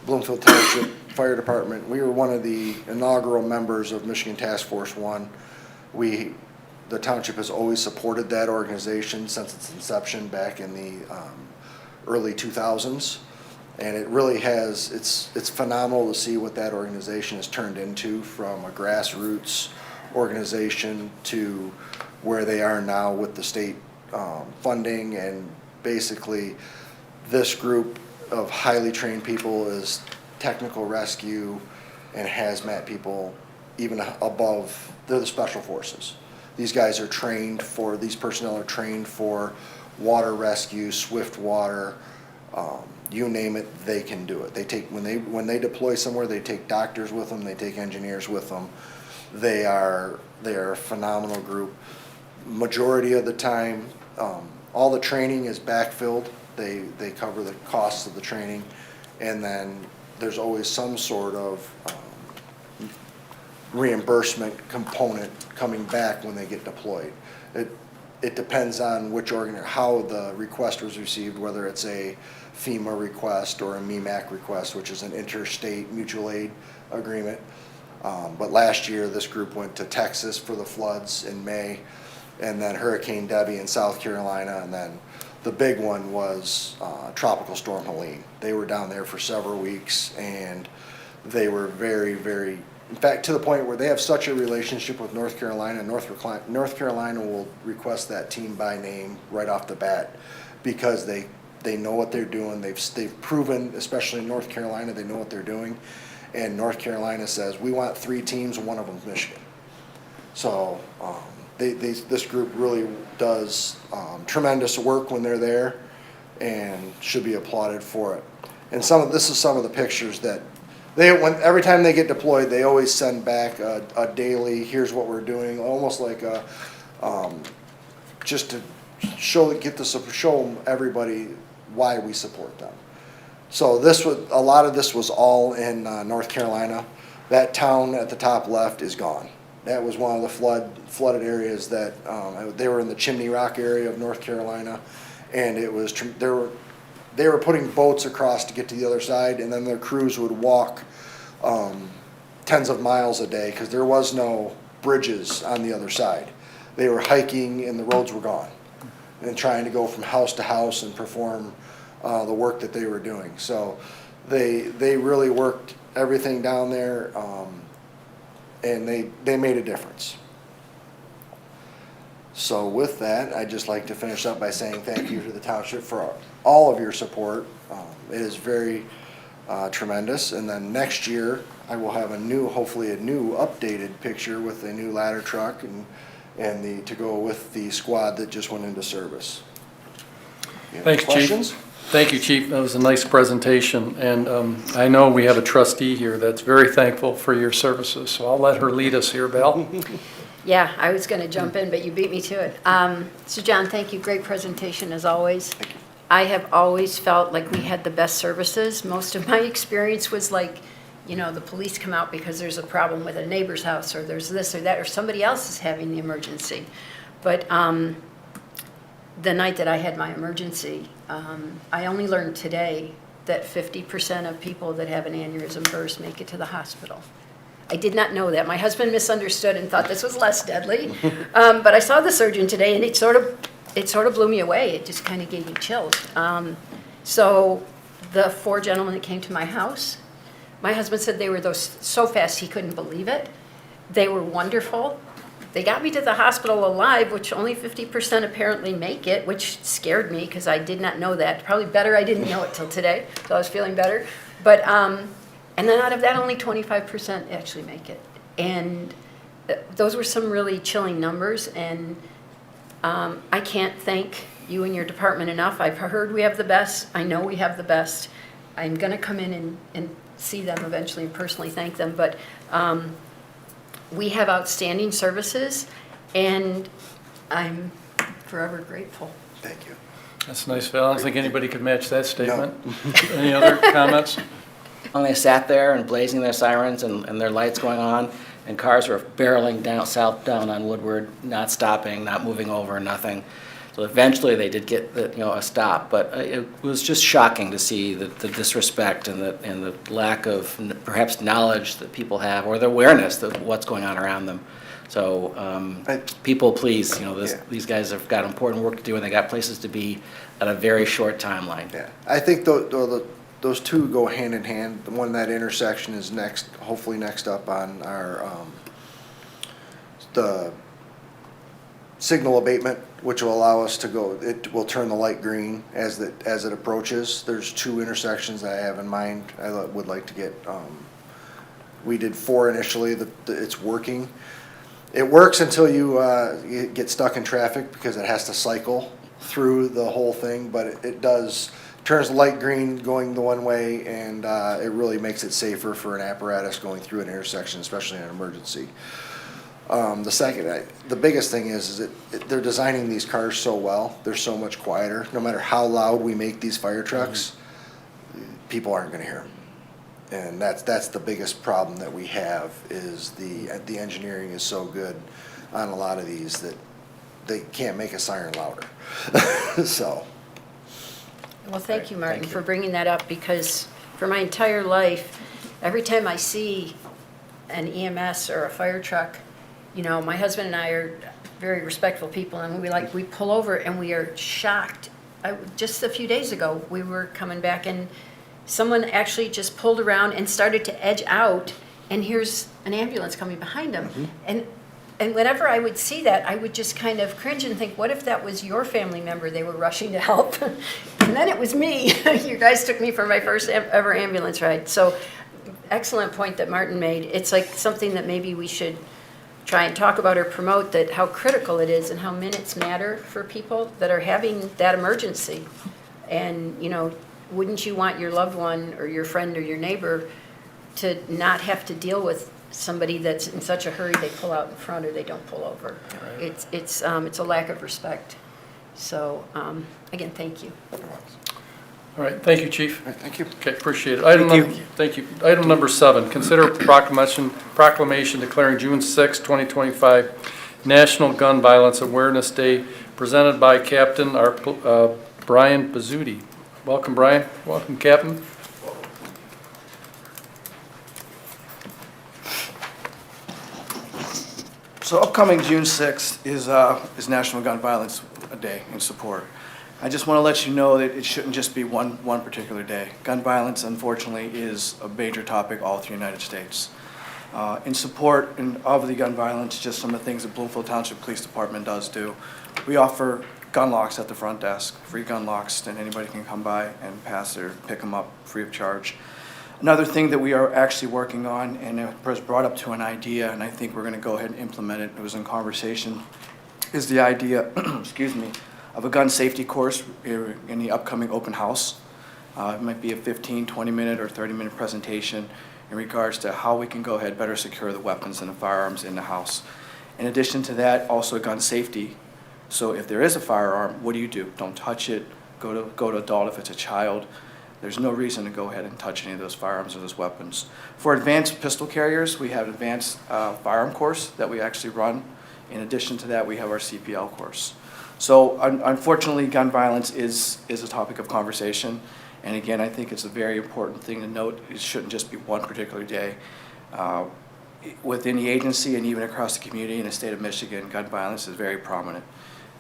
Bloomfield Township Fire Department, we were one of the inaugural members of Michigan Task Force 1. The township has always supported that organization since its inception back in the early 2000s. And it really has, it's phenomenal to see what that organization has turned into, from a grassroots organization to where they are now with the state funding. And basically this group of highly trained people is technical rescue and hazmat people, even above, they're the special forces. These guys are trained for, these personnel are trained for water rescue, swift water, you name it, they can do it. They take, when they deploy somewhere, they take doctors with them, they take engineers with them. They are a phenomenal group. Majority of the time, all the training is backfilled. They cover the costs of the training, and then there's always some sort of reimbursement component coming back when they get deployed. It depends on which how the request was received, whether it's a FEMA request or a MEMAC request, which is an interstate mutual aid agreement. But last year, this group went to Texas for the floods in May, and then Hurricane Debbie in South Carolina, and then the big one was Tropical Storm Helene. They were down there for several weeks, and they were very, very, in fact, to the point where they have such a relationship with North Carolina. North Carolina will request that team by name right off the bat, because they know what they're doing. They've proven, especially in North Carolina, they know what they're doing. And North Carolina says, we want 3 teams, one of them's Michigan. So this group really does tremendous work when they're there, and should be applauded for it. And this is some of the pictures that every time they get deployed, they always send back a daily, here's what we're doing, almost like just to show everybody why we support them. So a lot of this was all in North Carolina. That town at the top left is gone. That was one of the flooded areas that, they were in the Chimney Rock area of North Carolina, and it was, they were putting boats across to get to the other side, and then their crews would walk tens of miles a day, because there was no bridges on the other side. They were hiking and the roads were gone, and trying to go from house to house and perform the work that they were doing. So they really worked everything down there, and they made a difference. So with that, I'd just like to finish up by saying thank you to the township for all of your support. It is very tremendous. And then next year, I will have hopefully a new updated picture with a new ladder truck and to go with the squad that just went into service. You have Thanks, questions? Chief. Thank you, Chief. That was a nice presentation. And I know we have a trustee here that's very thankful for your services, so I'll let her lead us here, Val. Yeah, I was going to jump in, but you beat me to it. So John, thank you. Great presentation as always. I have always felt like we had the best services. Most of my experience was like, the police come out because there's a problem with a neighbor's house, or there's this or that, or somebody else is having the emergency. But the night that I had my emergency, I only learned today that 50% of people that have an aneurysm burst make it to the hospital. I did not know that. My husband misunderstood and thought this was less deadly. But I saw the surgeon today, and it sort of blew me away. It just kind of gave me chills. So the 4 gentlemen that came to my house, my husband said they were so fast he couldn't believe it. They were wonderful. They got me to the hospital alive, which only 50% apparently make it, which scared me because I did not know that. Probably better I didn't know it till today, so I was feeling better. But and then out of that, only 25% actually make it. And those were some really chilling numbers, and I can't thank you and your department enough. I've heard we have the best. I know we have the best. I'm going to come in and see them eventually and personally thank them. But we have outstanding services, and I'm forever grateful. Thank you. That's nice, Val. I don't think anybody could match that statement. Any other comments? When they sat there and blazing their sirens and their lights going on, and cars were barreling south down on Woodward, not stopping, not moving over, nothing. So eventually they did get a stop, but it was just shocking to see the disrespect and the lack of perhaps knowledge that people have, or the awareness of what's going on around them. So people, please, these guys have got important work to do, and they got places to be at a very short timeline. Yeah, I think those two go hand in hand. The one, that intersection is hopefully next up on our the signal abatement, which will allow us to go. It will turn the light green as it approaches. There's 2 intersections that I have in mind. I would like to get. We did 4 initially. It's working. It works until you get stuck in traffic because it has to cycle through the whole thing. But it does turns the light green going the one way, and it really makes it safer for an apparatus going through an intersection, especially in an emergency. The biggest thing is that they're designing these cars so well. They're so much quieter. No matter how loud we make these fire trucks, people aren't going to hear them. And that's the biggest problem that we have, is the engineering is so good on a lot of these that they can't make a siren louder. So. Well, thank you, Martin, for bringing that up, because for my entire life, every time I see an EMS or a fire truck, my husband and I are very respectful people, and we pull over and we are shocked. Just a few days ago, we were coming back and someone actually just pulled around and started to edge out, and here's an ambulance coming behind them. Mm-hmm. And whenever I would see that, I would just kind of cringe and think, what if that was your family member they were rushing to help? And then it was me. You guys took me for my first ever ambulance ride. So excellent point that Martin made. It's like something that maybe we should try and talk about or promote, that how critical it is and how minutes matter for people that are having that emergency. And, wouldn't you want your loved one or your friend or your neighbor to not have to deal with somebody that's in such a hurry they pull out in front or they don't pull over? Right. It's a lack of respect. So, again, thank you. All right, thank you, Chief. Thank you. Okay, appreciate it. Thank you. Item number 7, consider proclamation declaring June 6, 2025 National Gun Violence Awareness Day, presented by Captain Bryan Pizzuti. Welcome, Bryan. Welcome, Captain. So upcoming June 6th is National Gun Violence Day in support. I just want to let you know that it shouldn't just be one particular day. Gun violence, unfortunately, is a major topic all through the United States. In support of the gun violence, just some of the things that Bloomfield Township Police Department does do. We offer gun locks at the front desk, free gun locks, and anybody can come by and pass or pick them up free of charge. Another thing that we are actually working on, and it was brought up to an idea, and I think we're going to go ahead and implement it, it was in conversation, is the idea, excuse me, of a gun safety course in the upcoming open house. It might be a 15, 20-minute, or 30-minute presentation in regards to how we can go ahead better secure the weapons and the firearms in the house. In addition to that, also gun safety. So if there is a firearm, what do? Don't touch it. Go to adult if it's a child. There's no reason to go ahead and touch any of those firearms or those weapons. For advanced pistol carriers, we have an advanced firearm course that we actually run. In addition to that, we have our CPL course. So unfortunately, gun violence is a topic of conversation. And again, I think it's a very important thing to note. It shouldn't just be one particular day. Within the agency and even across the community in the state of Michigan, gun violence is very prominent.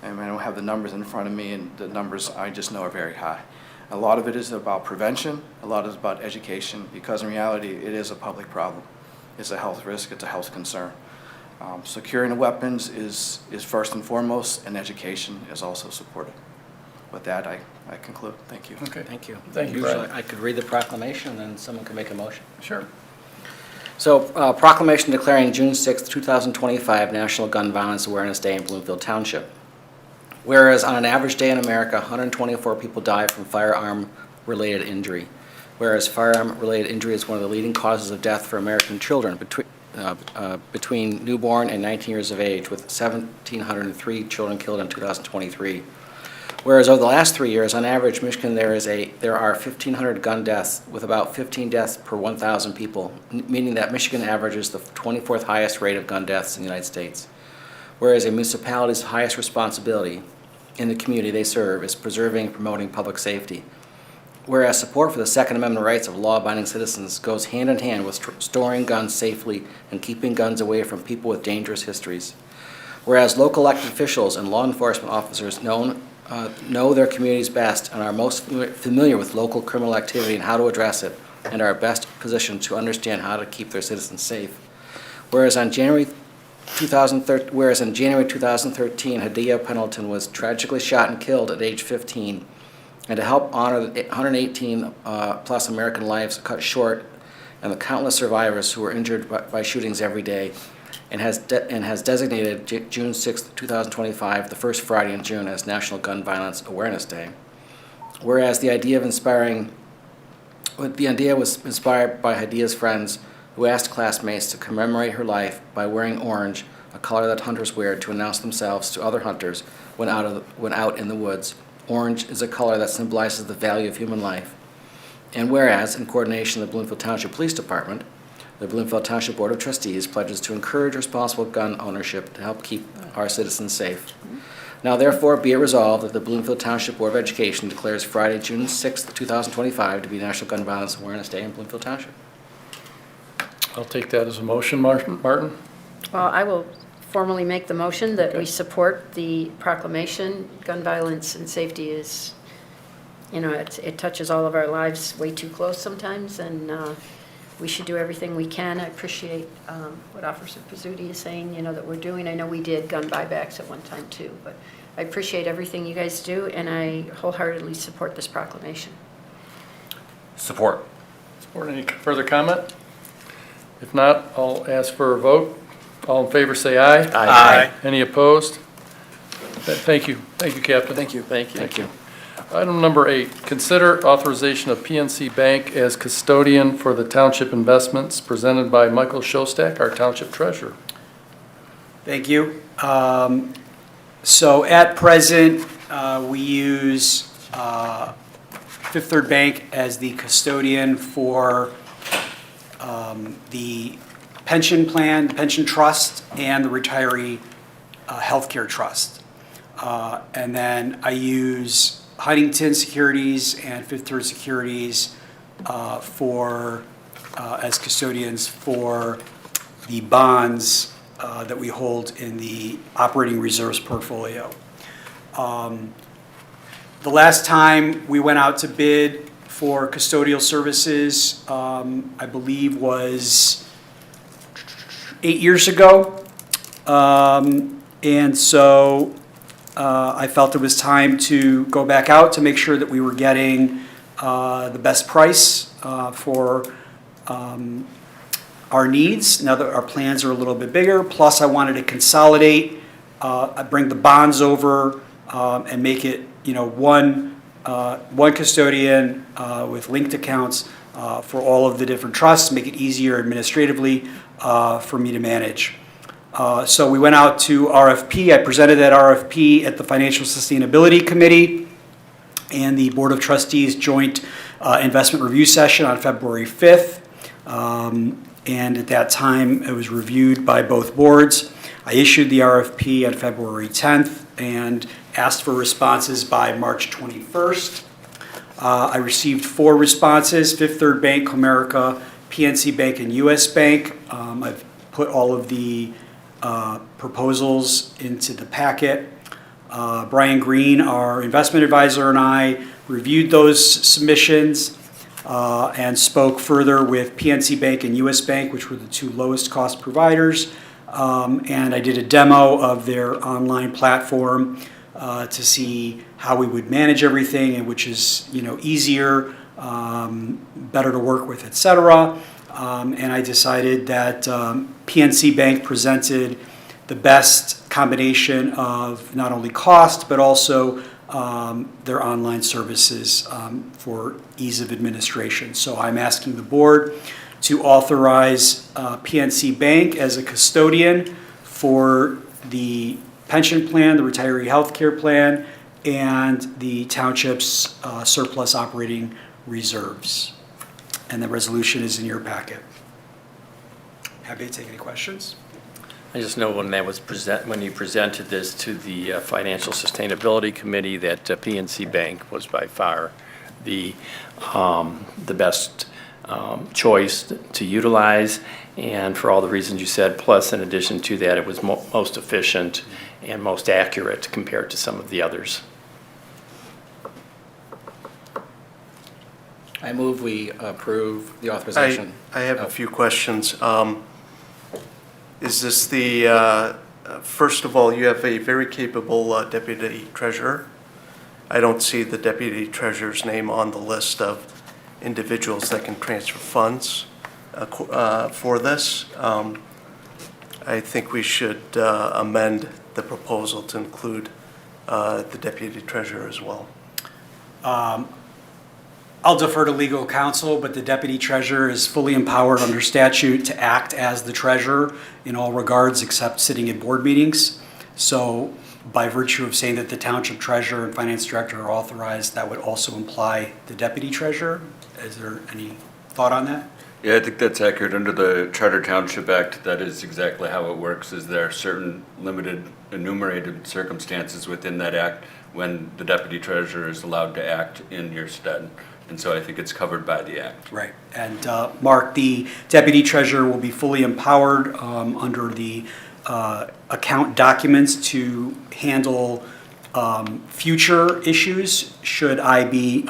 I mean, I don't have the numbers in front of me, and the numbers I just know are very high. A lot of it is about prevention, a lot is about education, because in reality, it is a public problem. It's a health risk, it's a health concern. Securing the weapons is first and foremost, and education is also supported. With that, I conclude. Thank you. Okay. Thank you. Thank you, Usually Bryan. I could read the proclamation, and then someone can make a motion. Sure. So proclamation declaring June 6, 2025 National Gun Violence Awareness Day in Bloomfield Township. Whereas on an average day in America, 124 people die from firearm-related injury. Whereas firearm-related injury is one of the leading causes of death for American children between newborn and 19 years of age, with 1,703 children killed in 2023. Whereas over the last 3 years, on average, Michigan, there are 1,500 gun deaths, with about 15 deaths per 1,000 people, meaning that Michigan averages the 24th highest rate of gun deaths in the United States. Whereas a municipality's highest responsibility in the community they serve is preserving and promoting public safety. Whereas support for the Second Amendment rights of law-abiding citizens goes hand in hand with storing guns safely and keeping guns away from people with dangerous histories. Whereas local elected officials and law enforcement officers know their communities best and are most familiar with local criminal activity and how to address it, and are best positioned to understand how to keep their citizens safe. Whereas in January 2013, Hadia Pendleton was tragically shot and killed at age 15, and to help honor the 118 plus American lives cut short and the countless survivors who were injured by shootings every day, and has designated June 6, 2025, the first Friday in June, as National Gun Violence Awareness Day. Whereas the idea was inspired by Hadia's friends, who asked classmates to commemorate her life by wearing orange, a color that hunters wear to announce themselves to other hunters when out in the woods. Orange is a color that symbolizes the value of human life. And whereas, in coordination with the Bloomfield Township Police Department, the Bloomfield Township Board of Trustees pledges to encourage responsible gun ownership to help keep our citizens safe. Now therefore be it resolved that the Bloomfield Township Board of Education declares Friday, June 6, 2025 to be National Gun Violence Awareness Day in Bloomfield Township. I'll take that as a motion, Martin. Well, I will formally make the motion that we Okay. support the proclamation. Gun violence and safety is, it touches all of our lives way too close sometimes, and we should do everything we can. I appreciate what Officer Pizzuti is saying, that we're doing. I know we did gun buybacks at one time too, but I appreciate everything you guys do, and I wholeheartedly support this proclamation. Support. Support. Any further comment? If not, I'll ask for a vote. All in favor, say aye. Aye. Any opposed? Thank you. Thank you, Captain. Thank you. Thank you. Item number 8, consider authorization of PNC Bank as custodian for the township investments, presented by Michael Schostak, our township treasurer. Thank you. So at present, we use Fifth Third Bank as the custodian for the pension plan, pension trust, and the retiree healthcare trust. And then I use Huntington Securities and Fifth Third Securities as custodians for the bonds that we hold in the operating reserves portfolio. The last time we went out to bid for custodial services, I believe was 8 years ago. And so I felt it was time to go back out to make sure that we were getting the best price for our needs, now that our plans are a little bit bigger. Plus, I wanted to consolidate, bring the bonds over, and make it, one custodian with linked accounts for all of the different trusts, make it easier administratively for me to manage. So we went out to RFP. I presented that RFP at the Financial Sustainability Committee and the Board of Trustees Joint Investment Review Session on February 5th. And at that time, it was reviewed by both boards. I issued the RFP on February 10th and asked for responses by March 21st. I received 4 responses: Fifth Third Bank, Comerica, PNC Bank, and US Bank. I've put all of the proposals into the packet. Bryan Green, our investment advisor, and I reviewed those submissions and spoke further with PNC Bank and US Bank, which were the 2 lowest cost providers. And I did a demo of their online platform to see how we would manage everything, and which is easier, better to work with, etc. And I decided that PNC Bank presented the best combination of not only cost but also their online services for ease of administration. So I'm asking the board to authorize PNC Bank as a custodian for the pension plan, the retiree health care plan, and the township's surplus operating reserves. And the resolution is in your packet. Happy to take any questions. I just know when you presented this to the Financial Sustainability Committee, that PNC Bank was by far the best choice to utilize, and for all the reasons you said. Plus, in addition to that, it was most efficient and most accurate compared to some of the others. I move we approve the authorization. I have a few questions. Is this the, first of all, you have a very capable deputy treasurer. I don't see the deputy treasurer's name on the list of individuals that can transfer funds for this. I think we should amend the proposal to include the deputy treasurer as well. I'll defer to legal counsel, but the deputy treasurer is fully empowered under statute to act as the treasurer in all regards except sitting at board meetings. So by virtue of saying that the township treasurer and finance director are authorized, that would also imply the deputy treasurer. Is there any thought on that? Yeah, I think that's accurate. Under the Charter Township Act, that is exactly how it works, is there are certain limited enumerated circumstances within that act when the deputy treasurer is allowed to act in your stead. And so I think it's covered by the act. Right. And Mark, the deputy treasurer will be fully empowered under the account documents to handle future issues should I be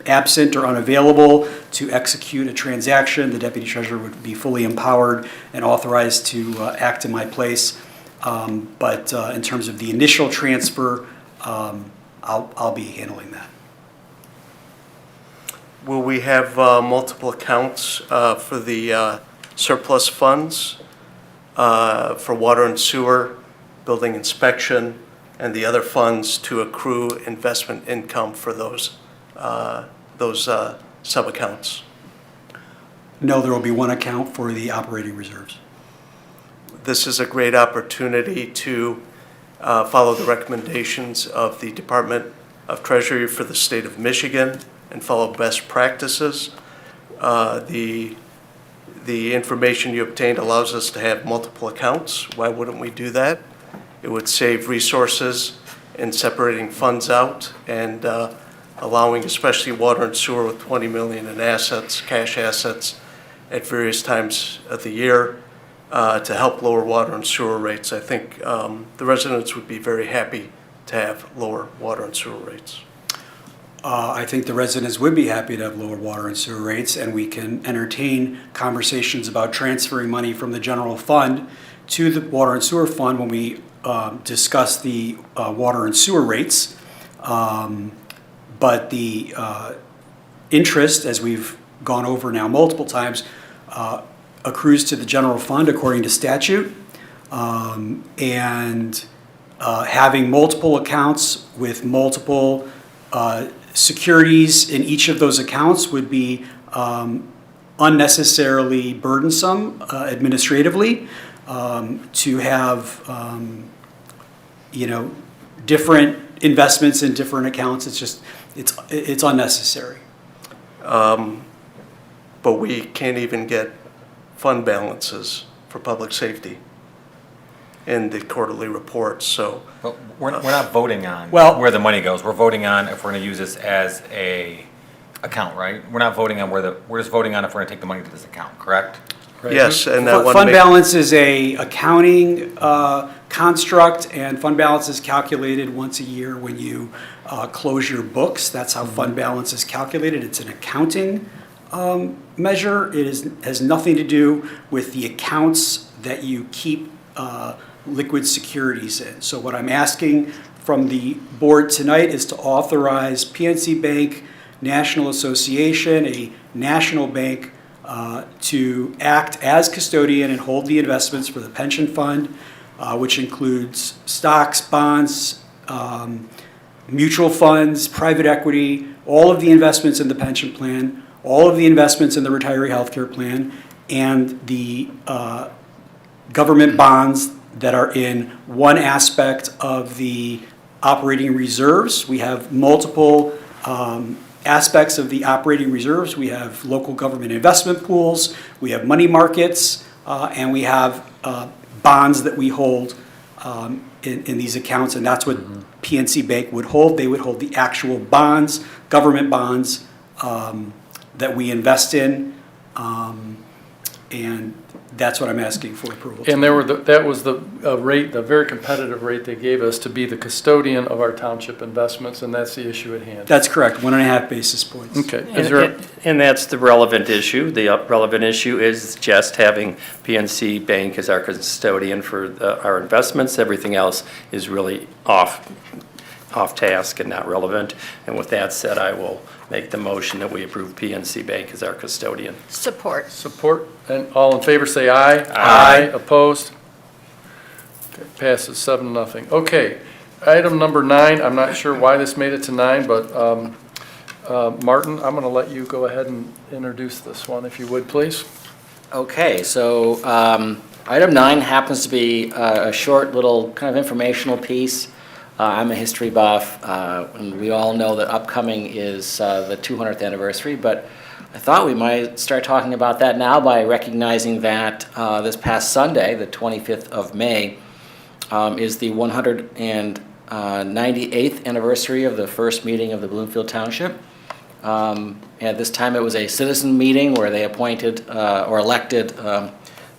absent or unavailable to execute a transaction. The deputy treasurer would be fully empowered and authorized to act in my place. But in terms of the initial transfer, I'll be handling that. Will we have multiple accounts for the surplus funds for water and sewer, building inspection, and the other funds to accrue investment income for those sub-accounts? No, there will be one account for the operating reserves. This is a great opportunity to follow the recommendations of the Department of Treasury for the state of Michigan, and follow best practices. The information you obtained allows us to have multiple accounts. Why wouldn't we do that? It would save resources in separating funds out and allowing especially water and sewer with 20 million in assets, cash assets, at various times of the year to help lower water and sewer rates. I think the residents would be very happy to have lower water and sewer rates. I think the residents would be happy to have lower water and sewer rates, and we can entertain conversations about transferring money from the general fund to the water and sewer fund when we discuss the water and sewer rates. But the interest, as we've gone over now multiple times, accrues to the general fund according to statute. And having multiple accounts with multiple securities in each of those accounts would be unnecessarily burdensome administratively. To have, different investments in different accounts, it's unnecessary. But we can't even get fund balances for public safety in the quarterly reports, so. But we're not voting on Well- where the money goes. We're voting on if we're going to use this as a account, right? We're not voting on we're just voting on if we're going to take the money to this account, correct? Yes, and I want to Fund make. balance is a accounting construct, and fund balance is calculated once a year when you close your books. That's how fund balance is calculated. It's an accounting measure. It has nothing to do with the accounts that you keep liquid securities in. So what I'm asking from the board tonight is to authorize PNC Bank National Association, a national bank, to act as custodian and hold the investments for the pension fund, which includes stocks, bonds, mutual funds, private equity, all of the investments in the pension plan, all of the investments in the retiree healthcare plan, and the government bonds that are in one aspect of the operating reserves. We have multiple aspects of the operating reserves. We have local government investment pools, we have money markets, and we have bonds that we hold in these accounts, and that's what PNC Bank would hold. They would hold the actual bonds, government bonds that we invest in, and that's what I'm asking for approval. And that was the rate, the very competitive rate they gave us to be the custodian of our township investments, and that's the issue at hand. That's correct, 1.5 basis points. Okay. Is there, And that's the relevant issue. The relevant issue is just having PNC Bank as our custodian for our investments. Everything else is really off task and not relevant. And with that said, I will make the motion that we approve PNC Bank as our custodian. Support. support, and all in favor say aye. Aye. Opposed? Okay, passes 7-0. Okay, item number 9, I'm not sure why this made it to 9, but Martin, I'm going to let you go ahead and introduce this one, if you would, please. Okay, so item 9 happens to be a short little kind of informational piece. I'm a history buff, and we all know that upcoming is the 200th anniversary, but I thought we might start talking about that now by recognizing that this past Sunday, the 25th of May, is the 198th anniversary of the first meeting of the Bloomfield Township. At this time, it was a citizen meeting where they appointed or elected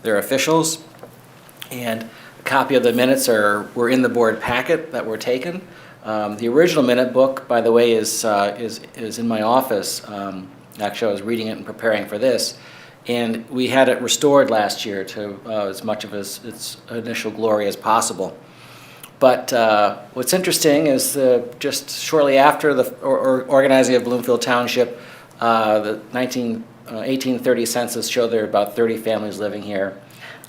their officials, and a copy of the minutes were in the board packet that were taken. The original minute book, by the way, is in my office. Actually, I was reading it and preparing for this, and we had it restored last year to as much of its initial glory as possible. But what's interesting is just shortly after the organizing of Bloomfield Township, the 1830 census showed there were about 30 families living here.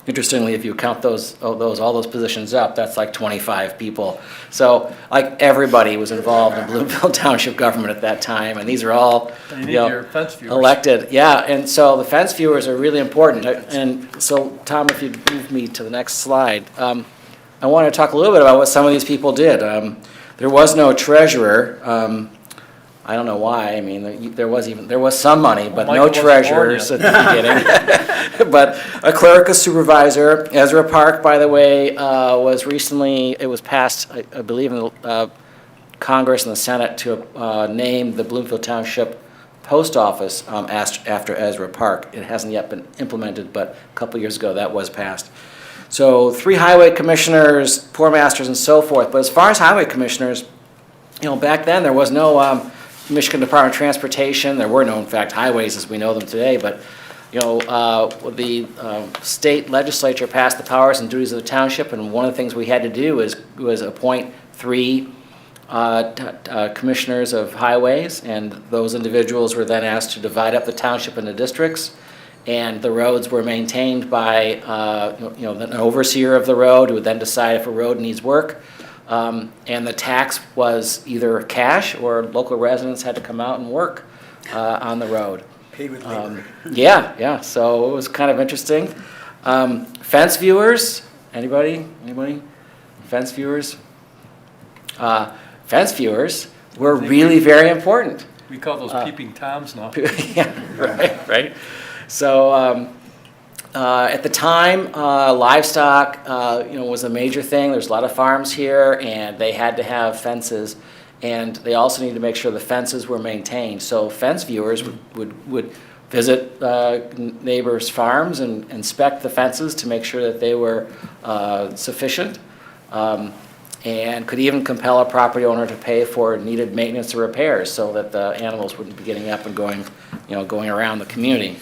Interestingly, if you count all those positions up, that's like 25 people. So like everybody was involved in Bloomfield Township government at that time, and these are all You need your fence viewers. elected. Yeah, and so the fence viewers are really important. And so, Tom, if you'd move me to the next slide. I want to talk a little bit about what some of these people did. There was no treasurer. I don't know why. I mean, there was some money, but no Michael wasn't born treasurers at the beginning. But a clerical supervisor. Ezra Park, by the way, was recently, it was passed, I believe, in the Congress and the Senate to name the Bloomfield Township Post Office after Ezra Park. It hasn't yet been implemented, but a couple years ago that was passed. So 3 highway commissioners, poor masters, and so forth. But as far as highway commissioners, back then there was no Michigan Department of Transportation. There were no, in fact, highways as we know them today. But the state legislature passed the powers and duties of the township, and one of the things we had to do was appoint 3 commissioners of highways, and those individuals were then asked to divide up the township into districts. And the roads were maintained by an overseer of the road who would then decide if a road needs work. And the tax was either cash or local residents had to come out and work on the road. Paid with labor. Yeah, so it was kind of interesting. Fence viewers, anybody? Fence viewers? Fence viewers were really very important. We call those peeping toms now. Yeah, right. So at the time, livestock, was a major thing. There's a lot of farms here, and they had to have fences, and they also needed to make sure the fences were maintained. So fence viewers would visit neighbors' farms and inspect the fences to make sure that they were sufficient, and could even compel a property owner to pay for needed maintenance or repairs so that the animals wouldn't be getting up and going around the community.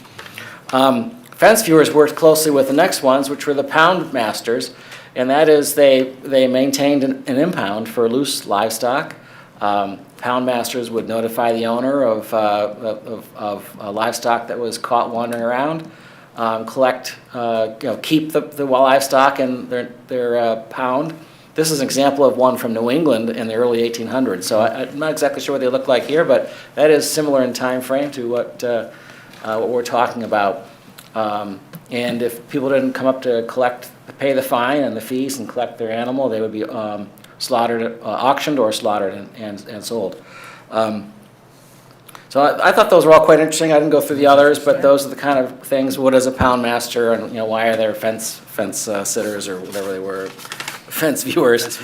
Fence viewers worked closely with the next ones, which were the pound masters, and that is they maintained an impound for loose livestock. Pound masters would notify the owner of livestock that was caught wandering around, keep the livestock in their pound. This is an example of one from New England in the early 1800s. So I'm not exactly sure what they look like here, but that is similar in time frame to what we're talking about. And if people didn't come up to pay the fine and the fees and collect their animal, they would be slaughtered, auctioned or slaughtered and sold. So I thought those were all quite interesting. I didn't go through the others, but those are the kind of things. What is a pound master, and why are there fence sitters or whatever they were, fence viewers?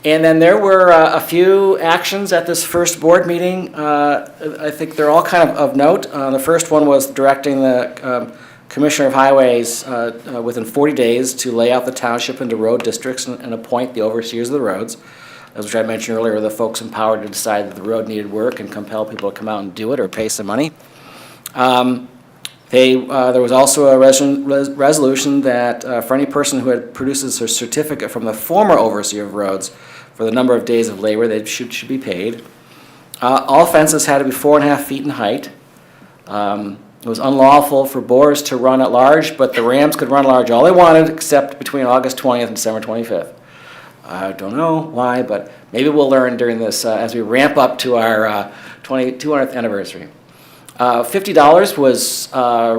And then there were a few actions at this first board meeting. I think they're all kind of note. The first one was directing the Commissioner of Highways within 40 days to lay out the township into road districts and appoint the overseers of the roads. As which I mentioned earlier, the folks empowered to decide that the road needed work and compel people to come out and do it or pay some money. There was also a resolution that for any person who had produces a certificate from the former overseer of roads for the number of days of labor, they should be paid. All fences had to be 4.5 feet in height. It was unlawful for boars to run at large, but the rams could run large all they wanted except between August 20th and December 25th. I don't know why, but maybe we'll learn during this as we ramp up to our 200th anniversary. $50 was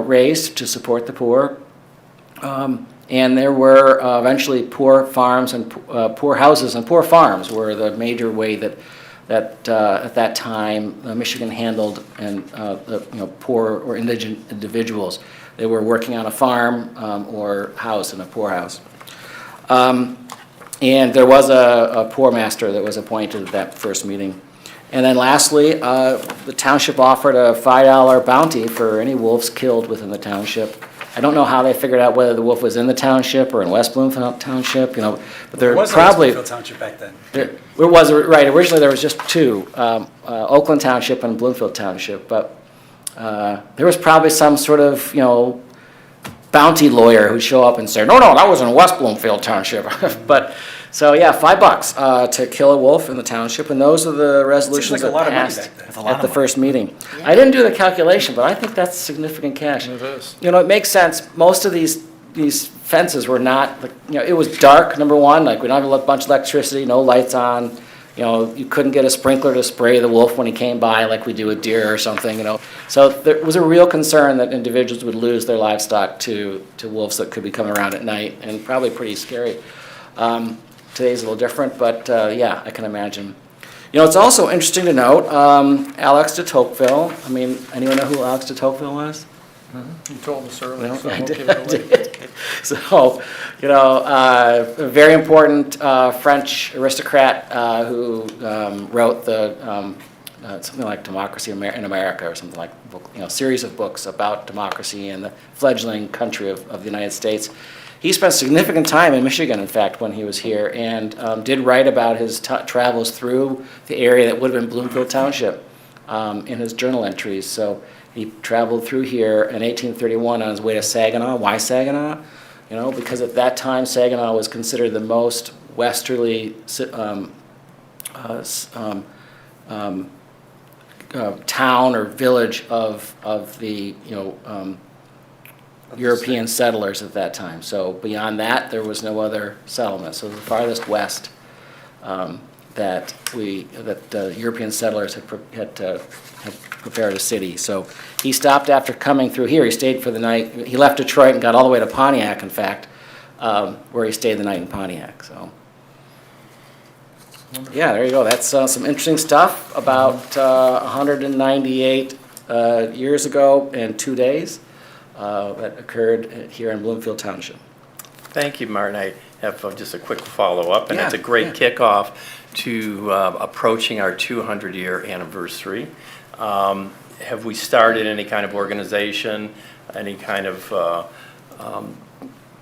raised to support the poor, and there were eventually poor farms and poor houses and poor farms were the major way that at that time Michigan handled and poor or indigent individuals. They were working on a farm or house in a poorhouse. And there was a poor master that was appointed at that first meeting. And then lastly, the township offered a $5 bounty for any wolves killed within the township. I don't know how they figured out whether the wolf was in the township or in West Bloomfield Township, but there was probably... Bloomfield Township back then. It was, right, originally there was just 2, Oakland Township and Bloomfield Township, but there was probably some sort of, bounty lawyer who'd show up and say, no, that was in West Bloomfield Township. But, so yeah, $5 to kill a wolf in the township, and those are the resolutions that passed at the first meeting. I didn't do the calculation, but I think that's significant cash. It is. It makes sense. Most of these fences were not, it was dark, number one, like we don't have a bunch of electricity, no lights on, You know, you couldn't get a sprinkler to spray the wolf when he came by like we do with deer or something, you know. So there was a real concern that individuals would lose their livestock to wolves that could be coming around at night, and probably pretty scary. Today's a little different, but yeah, I can imagine. You know, it's also interesting to note, Alex de Tocqueville, I mean, anyone know who Alex de Tocqueville was? You told us earlier, Well, so I we'll did- give it away. So, you know, a very important French aristocrat who wrote the something like Democracy in America or something like, you know, series of books about democracy and the fledgling country of the United States. He spent significant time in Michigan, in fact, when he was here, and did write about his travels through the area that would have been Bloomfield Township in his journal entries. So he traveled through here in 1831 on his way to Saginaw. Why Saginaw? You know, because at that time Saginaw was considered the most westerly town or village of the, you know, European settlers at that time. So beyond that, there was no other settlement. So the farthest west that European settlers had prepared a city. So he stopped after coming through here. He stayed for the night. He left Detroit and got all the way to Pontiac, in fact, where he stayed the night in Pontiac. So yeah, there you go. That's some interesting stuff about 198 years ago and 2 days. That occurred here in Bloomfield Township. Thank you, Martin. I have just a quick follow-up, and Yeah, it's a great yeah. kickoff to approaching our 200-year anniversary. Have we started any kind of organization, any kind of,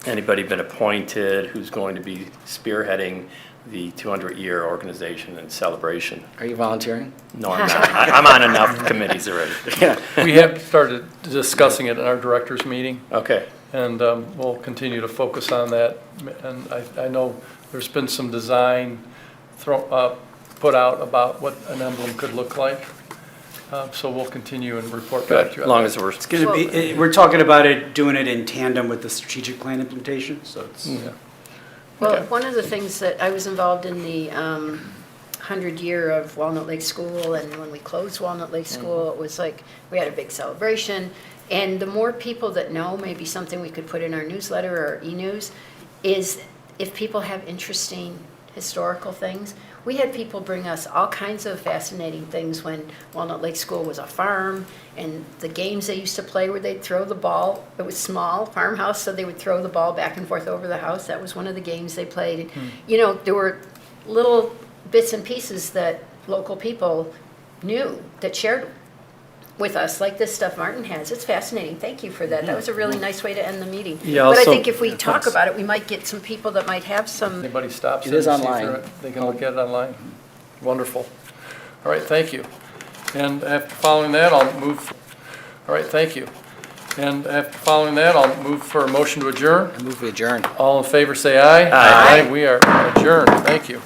anybody been appointed who's going to be spearheading the 200-year organization and celebration? Are you volunteering? No, I'm not. I'm on enough committees already. Yeah. We have started discussing it in our directors' meeting, Okay. and we'll continue to focus on that. And I know there's been some design put out about what an emblem could look like. So we'll continue and report back to Good, you. as long as we're, It's going to be, we're talking about it, doing it in tandem with the strategic plan implementation, so it's. Yeah. Well, Okay. one of the things that I was involved in the 100-year of Walnut Lake School, and when we closed Walnut Lake School, it was like, we had a big celebration. And the more people that know, maybe something we could put in our newsletter or e-news, is if people have interesting historical things. We had people bring us all kinds of fascinating things when Walnut Lake School was a farm, and the games they used to play where they'd throw the ball. It was small farmhouse, so they would throw the ball back and forth over the house. That was one of the games they played. And, you know, there were little bits and pieces that local people knew that shared with us, like this stuff Martin has. It's fascinating. Thank you for that. That was a really nice way to end the meeting. Yeah, But I also- think if we talk about it, we might get some people that might have some. Anybody stops? It is and see if online. They can look at it online. Wonderful. All right, thank you. And after following that, I'll move, all right, thank you. And after following that, I'll move for a motion to adjourn. I move we adjourn. All in favor, say aye. Aye. We are adjourned. Thank you.